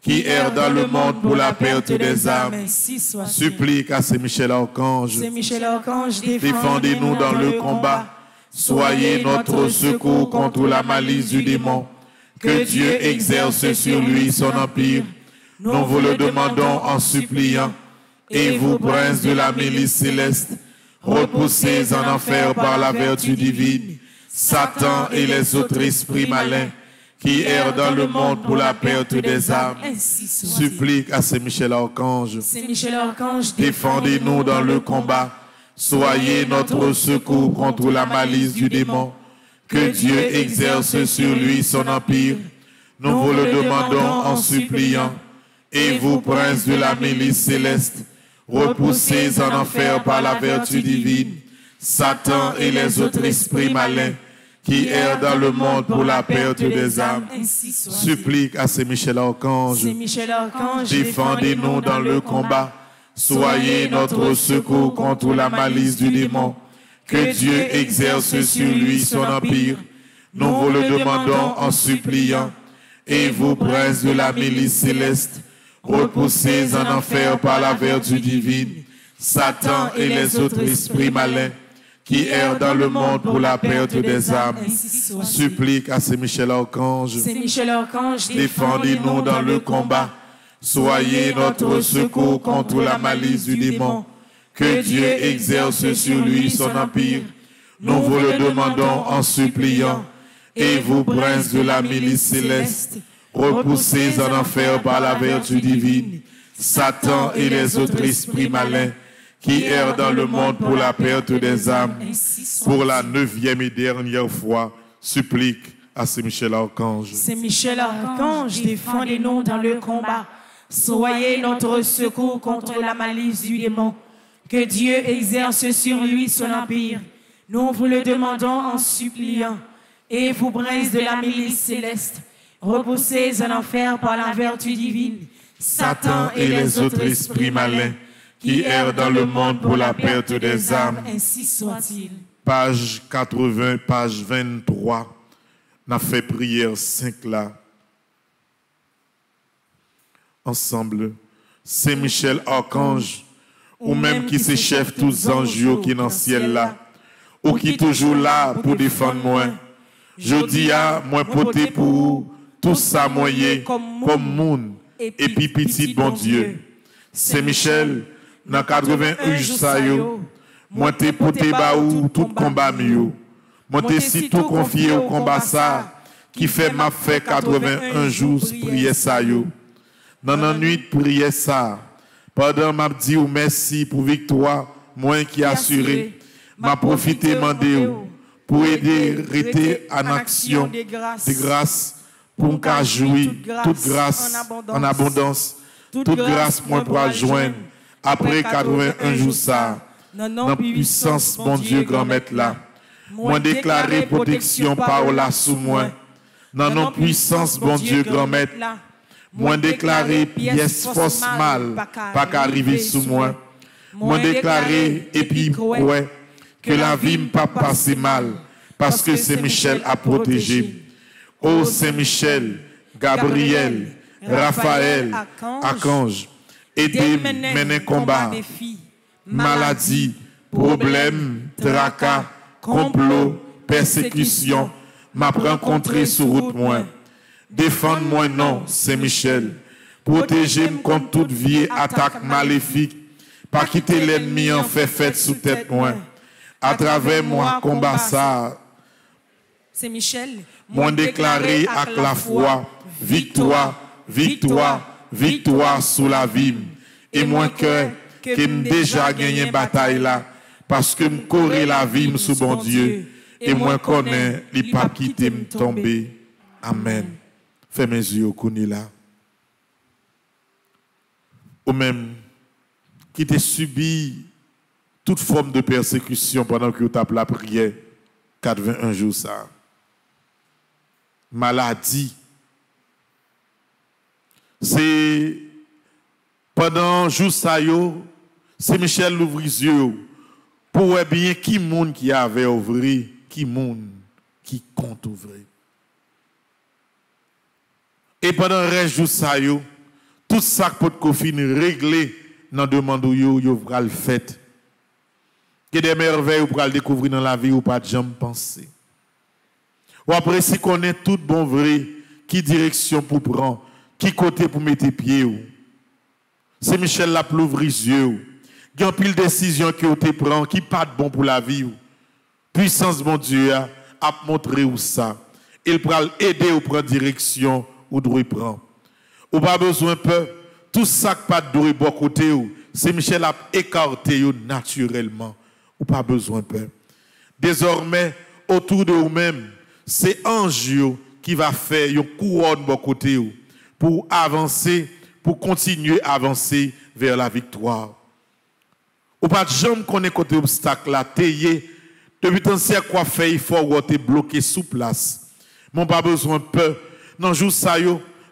qui errent dans le monde pour la perte des âmes. Supplique à Saint-Michel Archange. Saint-Michel Archange, défendez-nous dans le combat. Soyez notre secours contre la malice du démon. Que Dieu exerce sur lui son empire. Nous vous le demandons en suppliant. Et vous, princes de la milice céleste, repoussez en enfer par la vertu divine Satan et les autres esprits malins qui errent dans le monde pour la perte des âmes. Supplique à Saint-Michel Archange. Saint-Michel Archange, défendez-nous dans le combat. Soyez notre secours contre la malice du démon. Que Dieu exerce sur lui son empire. Nous vous le demandons en suppliant. Et vous, princes de la milice céleste, repoussez en enfer par la vertu divine Satan et les autres esprits malins qui errent dans le monde pour la perte des âmes. Supplique à Saint-Michel Archange. Saint-Michel Archange, défendez-nous dans le combat. Soyez notre secours contre la malice du démon. Que Dieu exerce sur lui son empire. Nous vous le demandons en suppliant. Et vous, princes de la milice céleste, repoussez en enfer par la vertu divine Satan et les autres esprits malins qui errent dans le monde pour la perte des âmes. Supplique à Saint-Michel Archange. Saint-Michel Archange, Défendez-nous dans le combat. Soyez notre secours contre la malice du démon. Que Dieu exerce sur lui son empire. Nous vous le demandons en suppliant. Et vous, princes de la milice céleste, repoussez en enfer par la vertu divine Satan et les autres esprits malins qui errent dans le monde pour la perte des âmes. Pour la 9e et dernière fois, supplique à Saint-Michel Archange. Saint-Michel Archange, défendez-nous dans le combat. Soyez notre secours contre la malice du démon. Que Dieu exerce sur lui son empire. Nous vous le demandons en suppliant. Et vous, princes de la milice céleste, repoussez en enfer par la vertu divine Satan et les autres esprits malins qui errent dans le monde pour la perte des âmes. Ainsi soit-il. Page 80, page 23. On a fait prière 5 là. Ensemble. Saint-Michel Archange, ou même qui se chef tous anges qui dans le ciel là, ou qui toujours là pour défendre moi. Je dis à moi poté pour tout ça moyen comme moun et puis petit bon Dieu. Saint-Michel, dans 81 jours ça yo, moi t'ai poté baou tout combat mieux. Moi t'ai si tout confié au combat ça qui fait m'a fait 81 jours prier ça yo. Dans la nuit prier ça. Pendant m'a dit ou merci pour victoire moi qui assuré, m'a profité mandé pour aider rester en action de grâce pour nous jouir toute grâce en abondance, toute grâce moi pour joindre après 81 jours ça dans puissance bon Dieu grand maître là moi déclarer protection par là sous moi dans non puissance bon Dieu grand maître moi déclarer pièce force mal pas qu'arriver sous moi moi déclarer et puis ouais que la vie ne pas passer mal, parce que Saint-Michel a protégé. Ô Saint-Michel, Gabriel, Raphaël, Archange, aidez mener combat, maladie, problème, tracas, complot, persécution, m'a rencontré sur route moi. Défendre-moi non, Saint-Michel. Protégez-moi contre toute vieille attaque maléfique, pas quitter l'ennemi en fait sous tête moi. À travers moi, combat ça. C'est Michel. Moi déclaré avec la foi, victoire, victoire, victoire sous la vie. Et moi que déjà gagné bataille là, parce que me courir la vie sous bon Dieu. Et moi connais les papes qui t'aiment tomber. Amen. Fais mes yeux au couni là. Ou même qui t'a subi toute forme de persécution pendant que vous tapez la prière, 81 jours ça. Maladie. C'est pendant jour ça yo, c'est Michel l'ouvre les yeux pour voir bien qui monde qui avait ouvert, qui monde qui compte ouvrir. Et pendant le reste jour ça yo, tout ça que pour finir réglé dans demande yo va le fait. Que des merveilles pour le découvrir dans la vie ou pas de jamais penser. Ou après si connaît tout bon vrai, qui direction pour prendre, qui côté pour mettre pied. C'est Michel la plus ouvrir les yeux. Il y a pile décision que vous prend qui pas de bon pour la vie. Puissance bon Dieu a montré où ça. Il pourra aider ou prendre direction ou doit prendre. Ou pas besoin de peur. Tout ça qui pas de bon côté c'est Michel a écarté naturellement. Ou pas besoin de peur. Désormais, autour de vous-même, c'est ange qui va faire une couronne de côté pour avancer, pour continuer à avancer vers la victoire. Ou pas de jambe qu'on est côté obstacle là, taillé. Depuis tant c'est quoi faire, il faut être bloqué sous place. Mon pas besoin de peur. Non, jour ça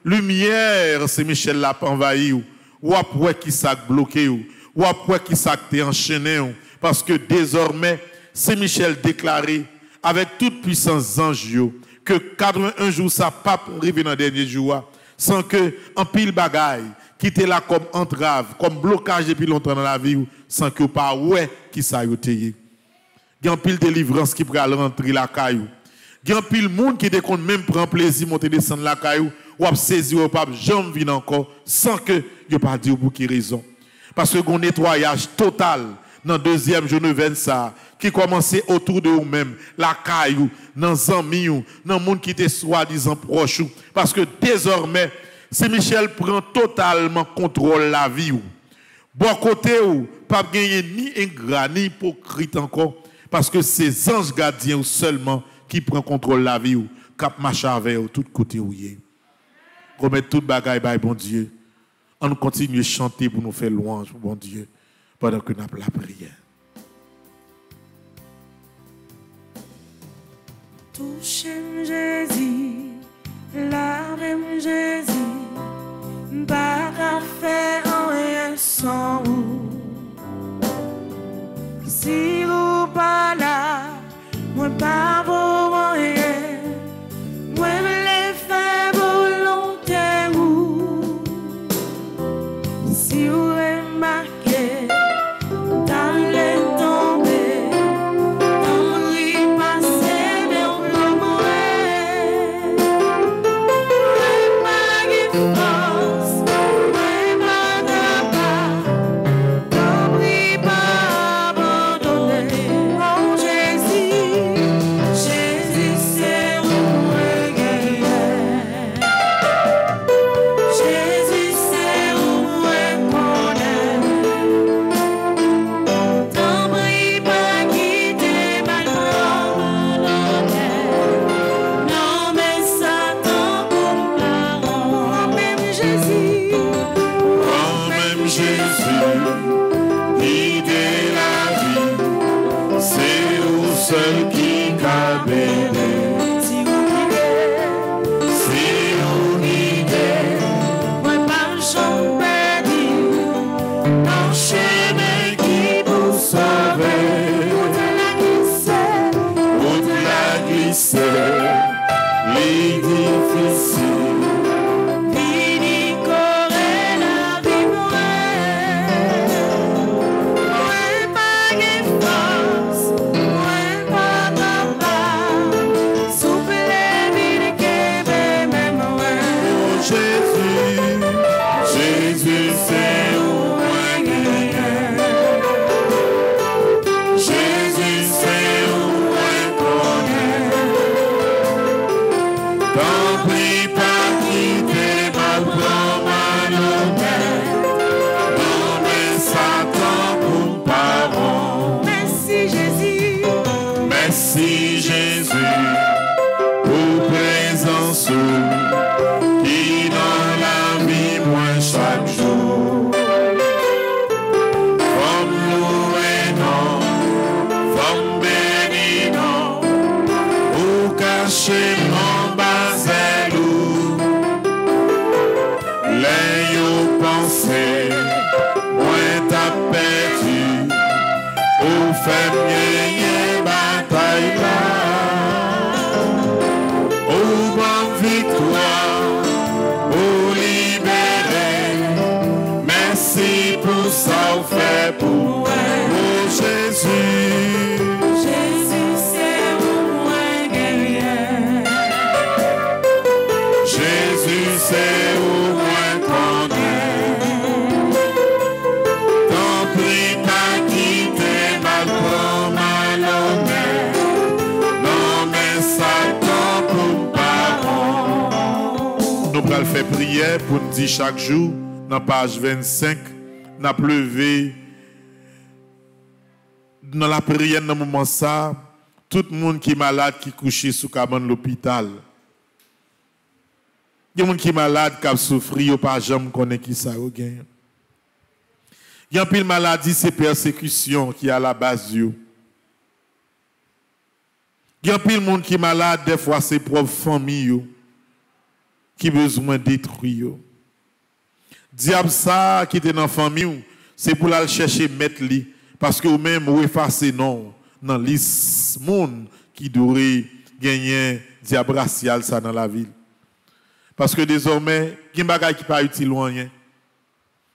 lumière, c'est Michel l'a envahi ou après qui ça bloqué ou ou après qui s'acte enchaîné, parce que désormais, c'est Michel déclaré avec toute puissance ange que 81 jours ça pas arriver dans le dernier jour sans que en pile bagaille qui était là comme entrave, comme blocage depuis longtemps dans la vie sans que pas ouais qui ça yote. Il y a un pile délivrance qui pourrait rentrer la caillou. Il y a un pile monde qui déconne même prend plaisir monter descendre la caillou ou a saisir ou pas jamais venir encore sans que yo pas dire pour qui raison. Parce que un nettoyage total dans deuxième journée 20 qui commençait autour de vous-même, la caillou, dans les amis, dans le monde qui était soi-disant proche. Parce que désormais, c'est Michel prend totalement contrôle de la vie. Bon côté, pas gagner ni ingrat, ni hypocrite encore. Parce que c'est anges gardiens seulement qui prend contrôle de la vie. Cap marche avec vous, tout côté où y est. Remettre toute bagaille, bon Dieu. On continue à chanter pour nous faire louange, bon Dieu, pendant que nous avons la prière. Touchez Jésus, lavez Jésus, pas qu'à faire rien sans vous. Si vous pas là, moi pas vos moyens, moi les faire volontaire. Si vous remarquez, dans les tombées, dans le passé, mais on peut mourir. Pas de force, pas d'abord, n'oublie pas abandonner. Oh Jésus, Jésus c'est où guérir. Jésus c'est où seul qui cabe si on idée moi pas j'en perdu un chemin qui vous sauve toute la glisse les difficiles fini corée la vie moi pas de force moi pas d'abord souffle vide que même moi Jésus Jésus c'est où Jésus c'est où t'en prie pas quitter ma promenade non mais Satan pour parent merci Jésus merci Jésus pour présence qui dans la vie moi chaque jour comme nous et non comme béni non pour cacher mon baselou les yo pensé moi t'as perdu ou fait mieux bataille là ou bonne victoire ou libérer merci pour ça ou fait pour moi Jésus Jésus c'est où moi guerrier Jésus c'est où moi connaît t'en prie pas quitter ma malhonnête non mais Satan pour parent nous allons faire prière pour nous dire chaque jour dans page 25 n'a pleuvé dans la prière dans moment ça tout le monde qui est malade qui couché sous cabane l'hôpital. Il y a des gens qui sont malades, qui ont souffert, qui n'ont pas jamais connu qui ça. Il y a une maladie, c'est persécution qui est à la base. Il y a un monde qui est malade, des fois c'est propre famille qui a besoin de détruire. Diable ça qui est dans la famille, c'est pour aller chercher mettre li parce que ou même ou effacer non dans liste monde qui devrait gagner diable racial ça dans la ville. Parce que désormais, il y a des bagages qui pas utile ou rien.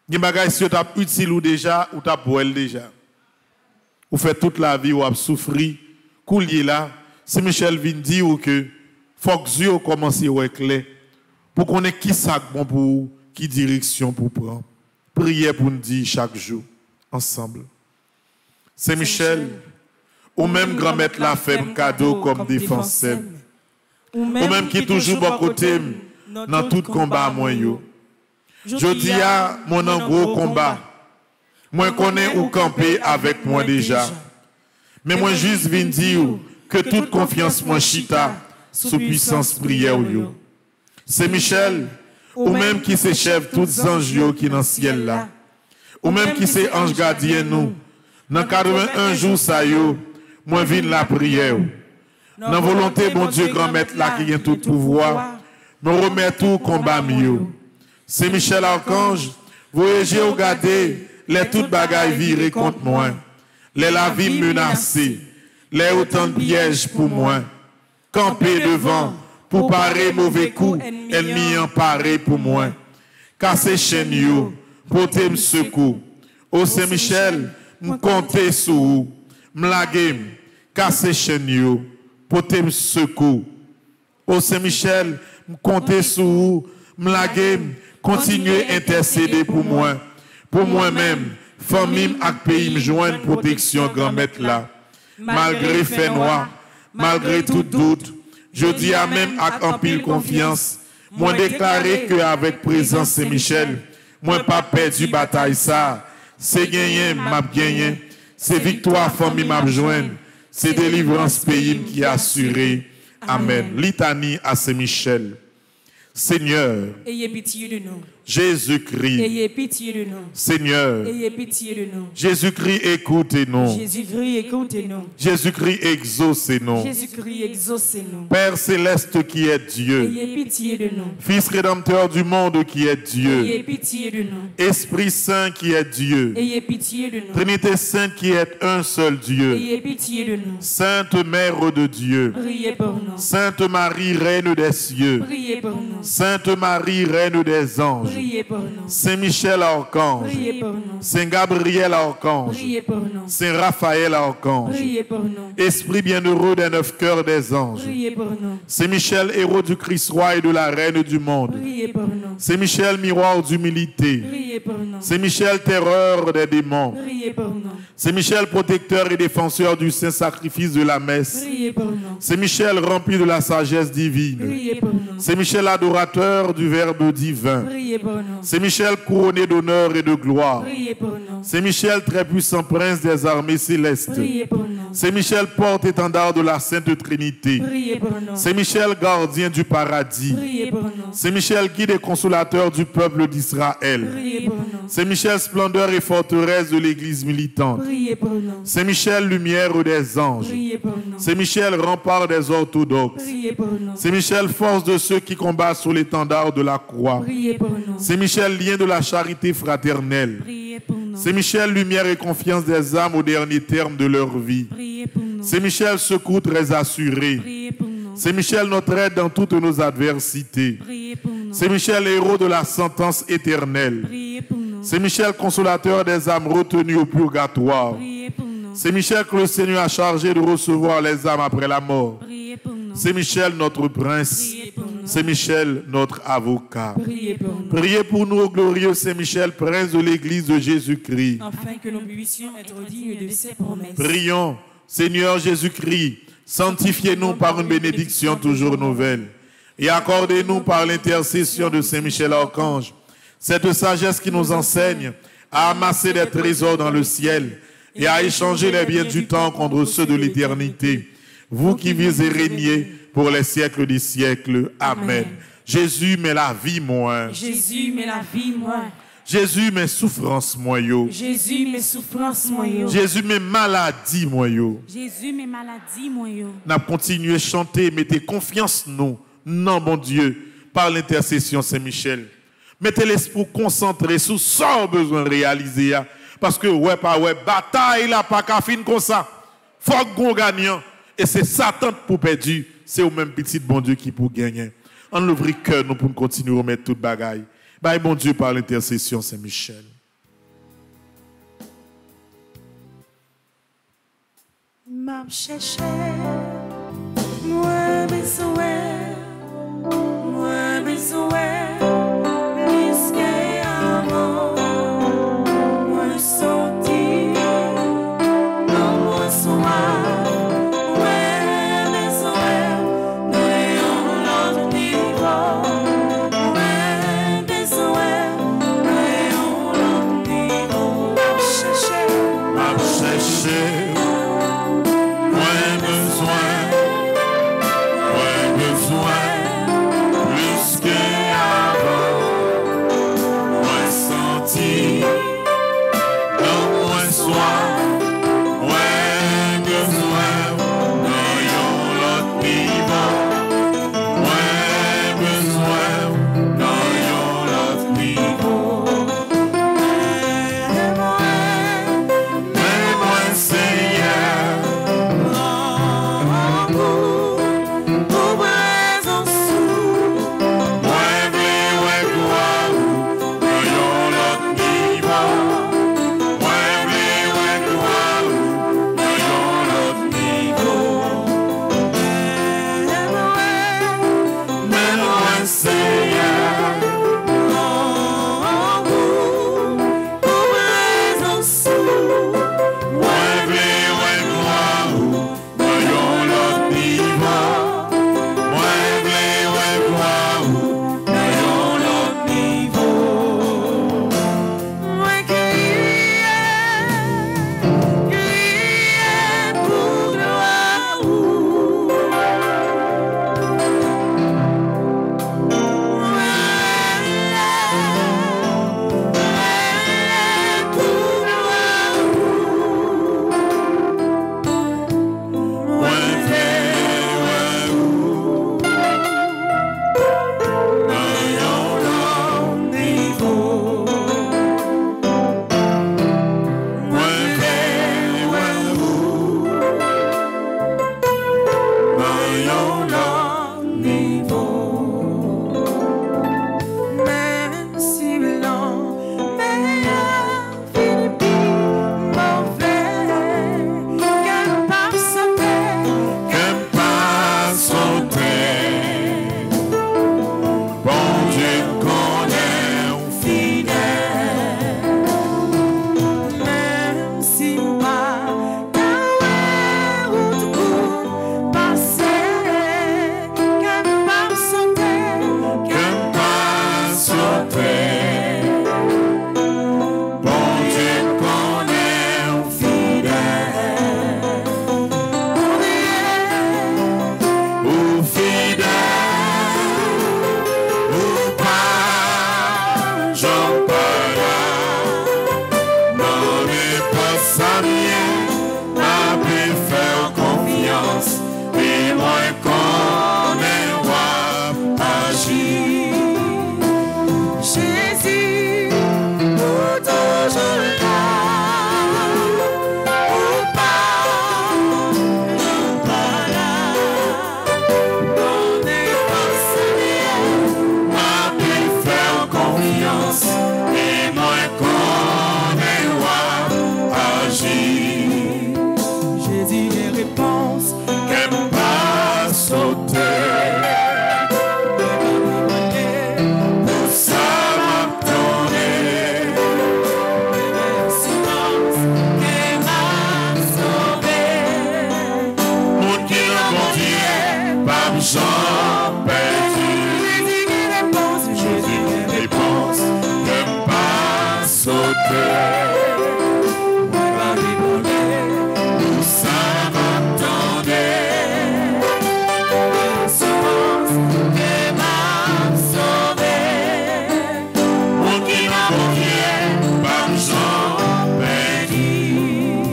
Il y a des bagages qui sont utiles ou déjà ou t'as pour elle déjà. Ou fait toute la vie ou a souffri, coulier là, si Michel vient dire que faut que Dieu commence à clair pour qu'on ait qui ça bon pour qui direction pour prendre. Prière pour nous dire chaque jour ensemble. C'est Michel, ou même grand-mère la fait un cadeau comme défenseur. Ou même qui toujours bon côté dans tout combat moi yo. Je dis à mon en gros combat. Moi connais ou camper avec moi déjà. Mais moi juste viens dire que toute confiance moi chita sous puissance prière yo. C'est Michel ou même qui se chef tous anges qui dans ciel là. Ou même qui c'est ange gardien nous. Dans 81 jours ça yo, moi viens la prière. Dans volonté bon Dieu grand maître là qui a tout pouvoir, me remet tout combat mieux. C'est Michel Archange, voyagez ou gardez les toutes bagailles virées contre moi. Les la vie menacée, les autant de pièges pour moi. Camper devant pour parer mauvais coups, ennemi emparé pour moi. Casser chaîne yo, porter me secours. Au Saint-Michel, me compter sous, me laguer, casser chaîne yo, porter me secours. Au Saint-Michel, me compter sous, me laguer, continuer à intercéder pour moi. Pour moi-même, famille et pays me joignent protection grand-mère là. Malgré fait noir, malgré tout doute, je dis à même avec en pile confiance, moi déclaré que avec présence Saint-Michel, moi pas perdu bataille ça, c'est gagné, m'a gagné, c'est victoire famille m'a joindre, c'est délivrance pays qui a assuré. Amen. Litanie à Saint-Michel. Seigneur, ayez pitié de nous. Jésus-Christ, Ayez pitié de nous. Seigneur, Ayez pitié de nous. Jésus-Christ, écoutez-nous. Jésus-Christ, écoutez-nous. Jésus-Christ, exaucez-nous. Jésus-Christ, exaucez-nous. Père céleste qui est Dieu, Ayez pitié de nous. Fils rédempteur du monde qui est Dieu, Ayez pitié de nous. Esprit Saint qui est Dieu, Ayez pitié de nous. Trinité Sainte qui est un seul Dieu, Ayez pitié de nous. Sainte Mère de Dieu, Priez pour nous. Sainte Marie, Reine des cieux, Priez pour nous. Sainte Marie, Reine des anges, Priez pour nous. Saint Michel Archange, Priez pour nous. Saint Gabriel Archange, Priez pour nous. Saint Raphaël Archange, Priez pour nous. Esprit bienheureux des 9 cœurs des anges, Priez pour nous. Saint Michel, héros du Christ roi et de la Reine du monde, Priez pour nous. Saint Michel, miroir d'humilité, Priez pour nous. Saint Michel, terreur des démons, Priez pour nous. Saint Michel, protecteur et défenseur du saint sacrifice de la messe, Priez pour nous. Saint Michel, rempli de la sagesse divine, Priez pour nous. Saint Michel, adorateur du Verbe divin, Priez pour nous. Saint Michel, couronné d'honneur et de gloire, Priez pour nous. Saint Michel, très puissant prince des armées célestes, Priez pour nous. Saint Michel, porte-étendard de la Sainte Trinité, Priez pour nous. Saint Michel, gardien du paradis, Priez pour nous. Saint Michel, guide et consolateur du peuple d'Israël, Priez pour nous. Saint Michel, splendeur et forteresse de l'Église militante, Priez pour nous. Saint Michel, lumière des anges, Priez pour nous. Saint Michel, rempart des orthodoxes, Priez pour nous. Saint Michel, force de ceux qui combattent sous l'étendard de la croix, Priez pour nous. Saint Michel, lien de la charité fraternelle, Priez pour nous. Saint Michel, lumière et confiance des âmes au dernier terme de leur vie, Priez pour nous. Saint Michel, secours très assuré, Priez pour nous. Saint Michel, notre aide dans toutes nos adversités, Priez pour nous. Saint Michel, héros de la sentence éternelle, Priez pour nous. Saint Michel, consolateur des âmes retenues au purgatoire, Priez pour nous. Saint Michel, que le Seigneur a chargé de recevoir les âmes après la mort, Priez pour nous. Saint Michel, notre prince, Priez pour nous. Saint Michel, notre avocat. Priez pour nous. Priez pour nous, ô glorieux Saint Michel, prince de l'Église de Jésus-Christ. Afin que nous puissions être dignes de ses promesses. Prions, Seigneur Jésus-Christ, sanctifiez-nous par une bénédiction toujours nouvelle et accordez-nous par l'intercession de Saint Michel Archange cette sagesse qui nous enseigne à amasser des trésors dans le ciel et à échanger les biens du temps contre ceux de l'éternité. Vous qui vivez et régnez pour les siècles des siècles. Amen. Jésus, met la vie moins. Jésus, met la vie moi. Jésus, mes souffrances moyo. Jésus, mes souffrances moi. Jésus, mes maladies moyo. Jésus, mes maladies, moi, yo. N'a continué à chanter, mettez confiance nous, non bon Dieu, par l'intercession Saint-Michel. Mettez l'esprit concentré sur ce besoin réalisé, Parce que, ouais, pas ouais, bataille là, pas qu'à fin comme ça. Faut qu'on gagnant. Et c'est Satan pour perdu. C'est au même petit bon Dieu qui pour gagner. On ouvre le cœur, nous pour continuer à remettre toute bagaille. Bye, bon Dieu, par l'intercession Saint-Michel. M'a cherché, moi besoin, risquer avant, moi sortir, non moi soir, moi besoin, nous l'autre niveau, moi besoin, nous l'autre niveau, m'a cherché.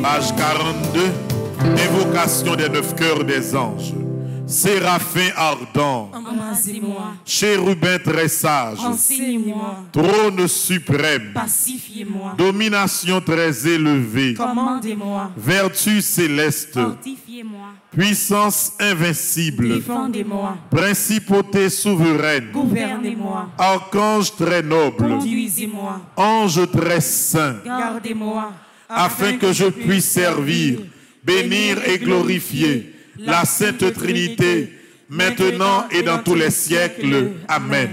Page 42, évocation des 9 cœurs des anges. Séraphin ardent, embrasez-moi. chérubin très sage, Enseignez-moi. trône suprême, Pacifiez-moi. domination très élevée, Commandez-moi. vertu céleste, Fortifiez-moi. puissance invincible, Défendez-moi. principauté souveraine, Gouvernez-moi. archange très noble, Conduisez-moi. ange très saint, Gardez-moi. afin que je puisse servir, bénir et glorifier la Sainte Trinité, maintenant et dans tous les siècles. Amen.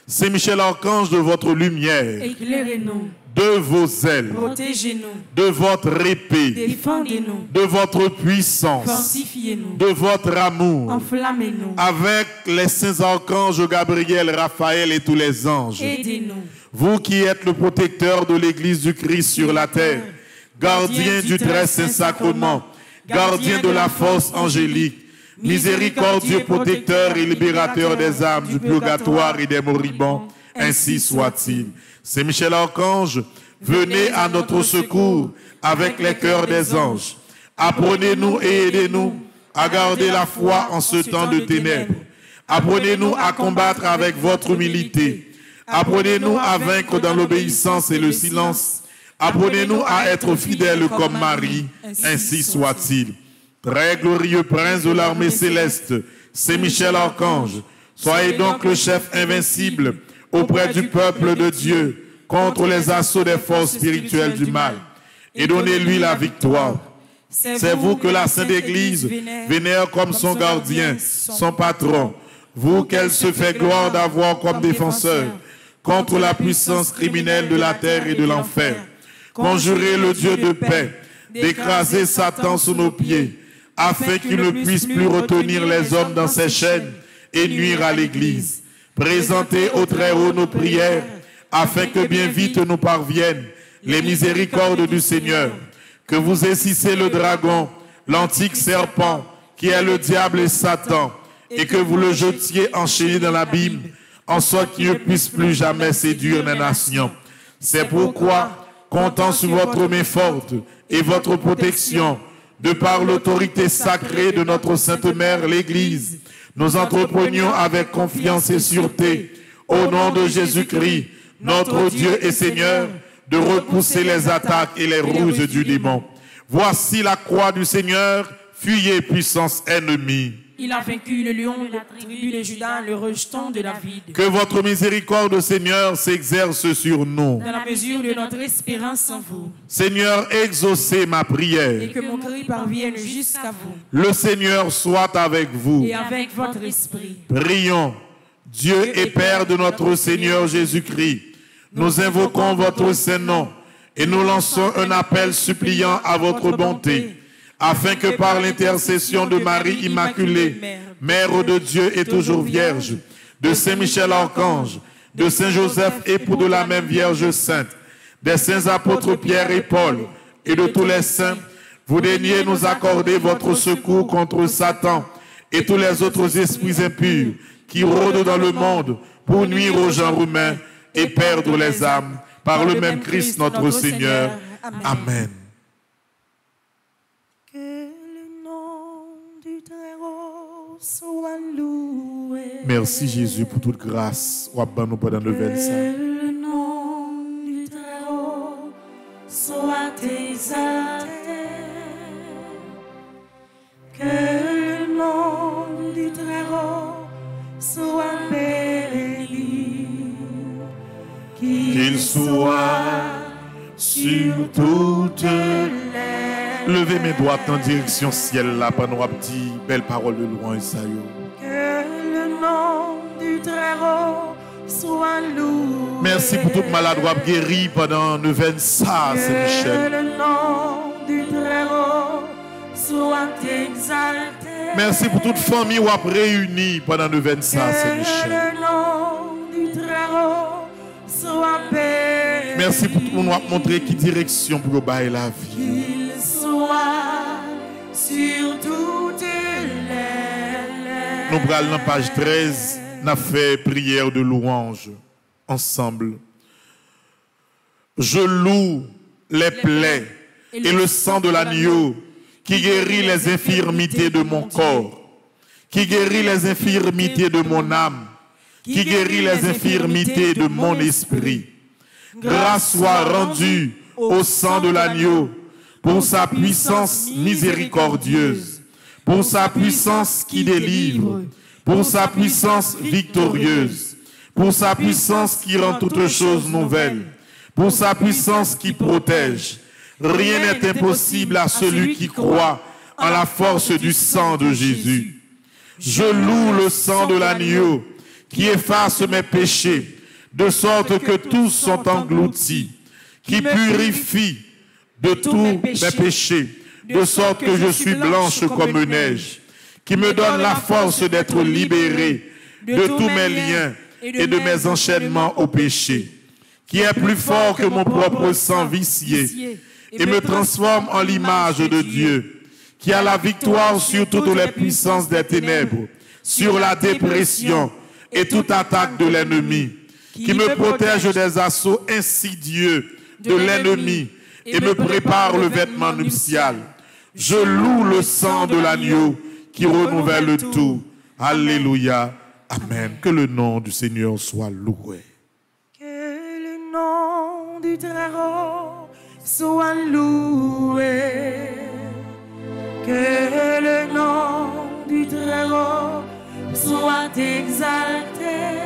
Saint Michel Archange, de votre lumière, Éclairez-nous. de vos ailes, Protégez-nous. de votre épée, Défendez-nous. de votre puissance, Fortifiez-nous. de votre amour, Enflammez-nous. avec les saints archanges Gabriel, Raphaël et tous les anges. Aidez-nous. Vous qui êtes le protecteur de l'Église du Christ sur la terre, gardien du très saint sacrement, gardien de la force angélique, miséricordieux protecteur et libérateur des âmes du purgatoire et des moribonds, ainsi soit-il. Saint Michel Archange, venez à notre secours avec les cœurs des anges. Apprenez-nous et aidez-nous à garder la foi en ce temps de ténèbres. Apprenez-nous à combattre avec votre humilité. Apprenez-nous à vaincre dans l'obéissance et le silence. Apprenez-nous à être fidèles comme Marie, ainsi soit-il. Très glorieux prince de l'armée céleste, Saint Michel Archange, soyez donc le chef invincible auprès du peuple de Dieu contre les assauts des forces spirituelles du mal, et donnez-lui la victoire. C'est vous que la Sainte Église vénère comme son gardien, son patron, vous qu'elle se fait gloire d'avoir comme défenseur contre la puissance criminelle de la terre et de l'enfer. Conjurez le Dieu de paix d'écraser Satan sous nos pieds, afin qu'il ne puisse plus retenir les hommes dans ses chaînes et nuire à l'Église. Présentez au Très-Haut nos prières, afin que bien vite nous parviennent les miséricordes du Seigneur. Que vous essicez le dragon, l'antique serpent, qui est le diable et Satan, et que vous le jetiez enchaîné dans l'abîme, en sorte qu'il ne puisse plus jamais séduire les nations. C'est pourquoi, comptant sur votre main forte et votre protection, de par l'autorité sacrée de notre Sainte Mère, l'Église, nous entreprenions avec confiance et sûreté, au nom de Jésus-Christ, notre Dieu et Seigneur, de repousser les attaques et les ruses du démon. Voici la croix du Seigneur, fuyez puissance ennemie. Il a vaincu le lion de la tribu de Judas, le rejeton de David. Que votre miséricorde, Seigneur, s'exerce sur nous. Dans la mesure de notre espérance en vous. Seigneur, exaucez ma prière. Et que mon cri parvienne jusqu'à vous. Le Seigneur soit avec vous. Et avec votre esprit. Prions. Dieu et Père de notre Seigneur Jésus-Christ, nous invoquons votre saint nom et nous lançons un appel suppliant à votre bonté, afin que par l'intercession de Marie Immaculée, Mère de Dieu et toujours Vierge, de Saint Michel Archange, de Saint Joseph, époux de la même Vierge Sainte, des saints apôtres Pierre et Paul, et de tous les saints, vous daigniez nous accorder votre secours contre Satan et tous les autres esprits impurs qui rôdent dans le monde pour nuire aux gens humains et perdre les âmes, par le même Christ notre Seigneur. Amen. Que le nom du Très-Haut soit loué. Merci Jésus pour toute grâce. Que le nom du Très-Haut soit exalté. Que le nom du Très-Haut soit béni. Qu'il soit sur toutes les... Levez mes doigts en direction ciel là pendant un petit belle parole de louange. Que le nom du Très-Haut soit loué. Merci pour toute malade guéri pendant 9 ça, Saint-Michel. Que le nom du Très-Haut soit exalté. Merci pour toute famille ou réunie pendant 9 ça, Saint-Michel. Que le nom du Très-Haut soit béni. Merci pour tout le monde montrer qui direction pour bailler la vie. Qu'il soit sur toutes les... Nous prenons dans page 13, nous avons fait prière de louange ensemble. Je loue les plaies et le sang de l'agneau qui guérit les infirmités de mon corps, qui guérit les infirmités de mon âme, qui guérit les infirmités de mon esprit. Grâce soit rendue au sang de l'agneau pour sa puissance miséricordieuse, pour sa puissance qui délivre, pour sa puissance victorieuse, pour sa puissance qui rend toutes choses nouvelles, pour sa puissance qui protège. Rien n'est impossible à celui qui croit en la force du sang de Jésus. Je loue le sang de l'agneau qui efface mes péchés, de sorte que tous sont engloutis, qui purifie de tous mes péchés, de sorte que je suis blanche comme neige, qui me donne la force d'être libéré de tous mes liens et de mes enchaînements au péché, qui est plus fort que mon propre sang vicié et me transforme en l'image de Dieu, qui a la victoire sur toutes les puissances des ténèbres, sur la dépression et toute attaque de l'ennemi, qui me protège des assauts insidieux de l'ennemi et me prépare le vêtement nuptial. Je loue le sang de l'agneau qui renouvelle tout. Alléluia. Amen. Que le nom du Seigneur soit loué. Que le nom du Très-Haut soit loué. Que le nom du Très-Haut soit exalté.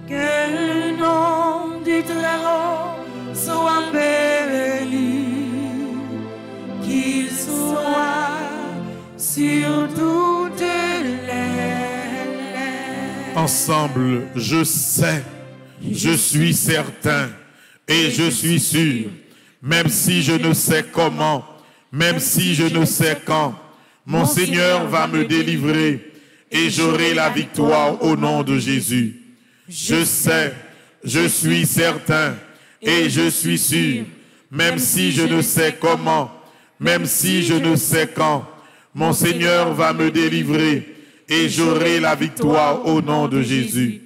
Que le nom du Très-Haut soit béni. Qu'il soit sur toutes les lèvres. Ensemble, je sais, je suis certain et je suis sûr, même si je ne sais comment, même si je ne sais quand, mon Seigneur va me délivrer et j'aurai la victoire au nom de Jésus. Je sais, je suis certain et je suis sûr, même si je ne sais comment, même si je ne sais quand, mon Seigneur va me délivrer et j'aurai la victoire au nom de Jésus.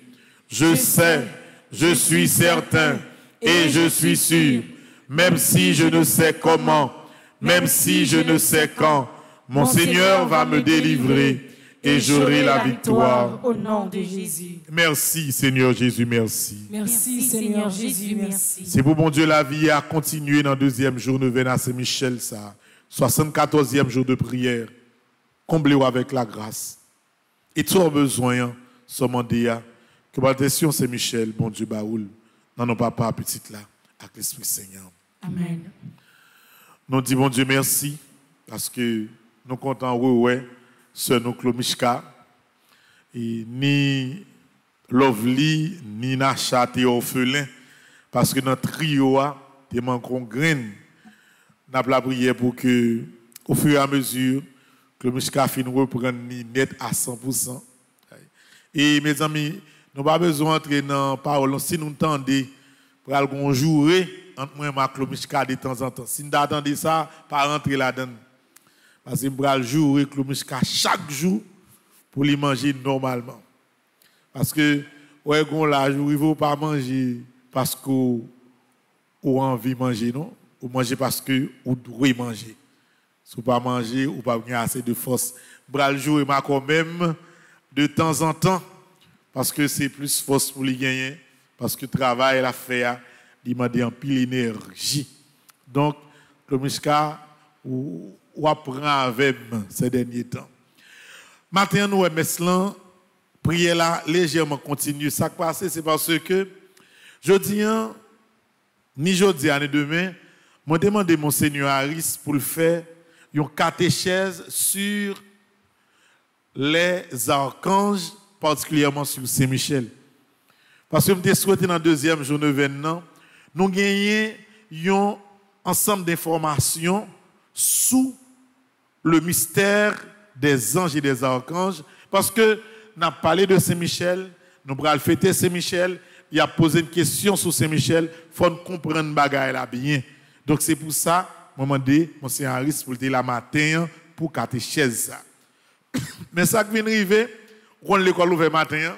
Je sais, je suis certain et je suis sûr, même si je ne sais comment, même si je ne sais quand, mon Seigneur va me délivrer et j'aurai la victoire au nom de Jésus. Merci Seigneur Jésus, merci. Merci Seigneur Jésus, merci. C'est pour mon Dieu la vie à continuer dans le deuxième jour de Véna Saint-Michel, ça. 74e jour de prière. Comblez-vous avec la grâce. Et tout besoin, somandéa, que protection Saint-Michel, bon Dieu, baoul, dans nos papas petites là, avec l'Esprit Seigneur. Amen. Nous disons, bon Dieu, merci, parce que nous comptons, ouais, ce nous Klomishka, et ni Lovely, ni Nacha, t'es orphelin, parce que notre trio a, t'es manquons graine. Nous avons la prière pour que, au fur et à mesure, Klomishka finisse reprendre net à 100%. Et mes amis, nous n'avons pas besoin d'entrer dans la parole. Si nous entendons, pour aller jouer entre moi et ma Klomishka de temps en temps. Si nous attendons ça, pas rentrer là-dedans. Parce que nous allons jouer Klomishka chaque jour pour les manger normalement. Parce que, ouais, là, il ne faut pas manger parce qu'on a envie de manger, non? Ou manger parce que vous devez manger. Si vous ne pas manger, ou pas avoir assez de force. Bral jouer quand même de temps en temps parce que c'est plus force pour les gagner parce que le travail la fait il demande en pile énergie. Donc le Mishka ou apprend avec ces derniers temps. Maintenant nous meslan prière là légèrement continue. Ça qui passe c'est parce que jeudi ni jeudi ni demain moi demandé mon Seigneur Harris pour le faire une catéchèse sur les archanges, particulièrement sur Saint-Michel. Parce que je me souhaité dans le deuxième jour de l'événement, nous gagnons un ensemble d'informations sous le mystère des anges et des archanges. Parce que nous avons parlé de Saint-Michel, nous allons fêter Saint-Michel, il a posé une question sur Saint-Michel, il faut comprendre le bagage là bien. Donc c'est pour ça, je me demande, M. Harris, pour le la matin, pour catéchèse. Mais ça qui vient arriver, on l'école ouvert matin,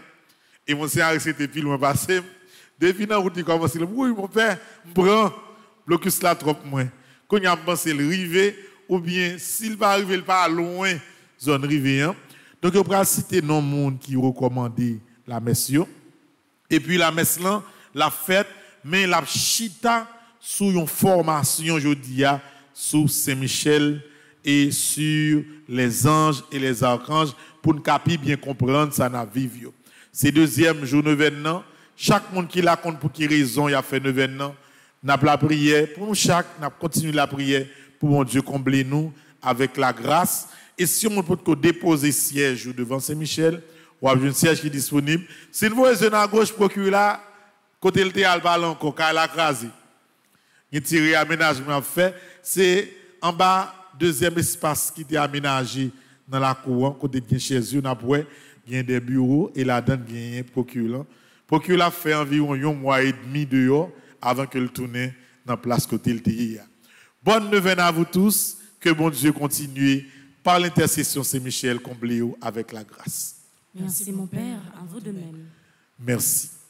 et M. Harris était plus loin passé. Depuis la route, il commence à dire, oui, mon père, je prends blocus là trop moins. Quand il a pensé le river, ou bien s'il va arriver pas loin, zone Rivière. Donc, on va citer non monde qui recommandé la messe. Et puis, la messe là, la fête, mais la chita sous une formation, je dis, sous Saint-Michel et sur les anges et les archanges pour nous bien comprendre ça dans vivre. C'est deuxième jour événement. Chaque monde qui la compte pour qui raison il a fait événement. N'a la prière pour nous chaque, n'a continué la prière pour mon Dieu combler nous avec la grâce. Et si on peut déposer siège devant Saint-Michel, ou avoir un siège qui est disponible. Si vous voyez à gauche, procure là, côté le théâtre ballon, car la crase. Il tire aménagement fait, c'est en bas deuxième espace qui est aménagé dans la cour, côté de chez eux, il y a des bureaux et là-dedans il y a un procureur. Procureur fait environ un mois et demi dehors avant que le tourne dans la place côté le théâtre. Bonne nouvelle à vous tous, que bon Dieu continue par l'intercession Saint-Michel comblé avec la grâce. Merci mon Père, à vous de même. Merci.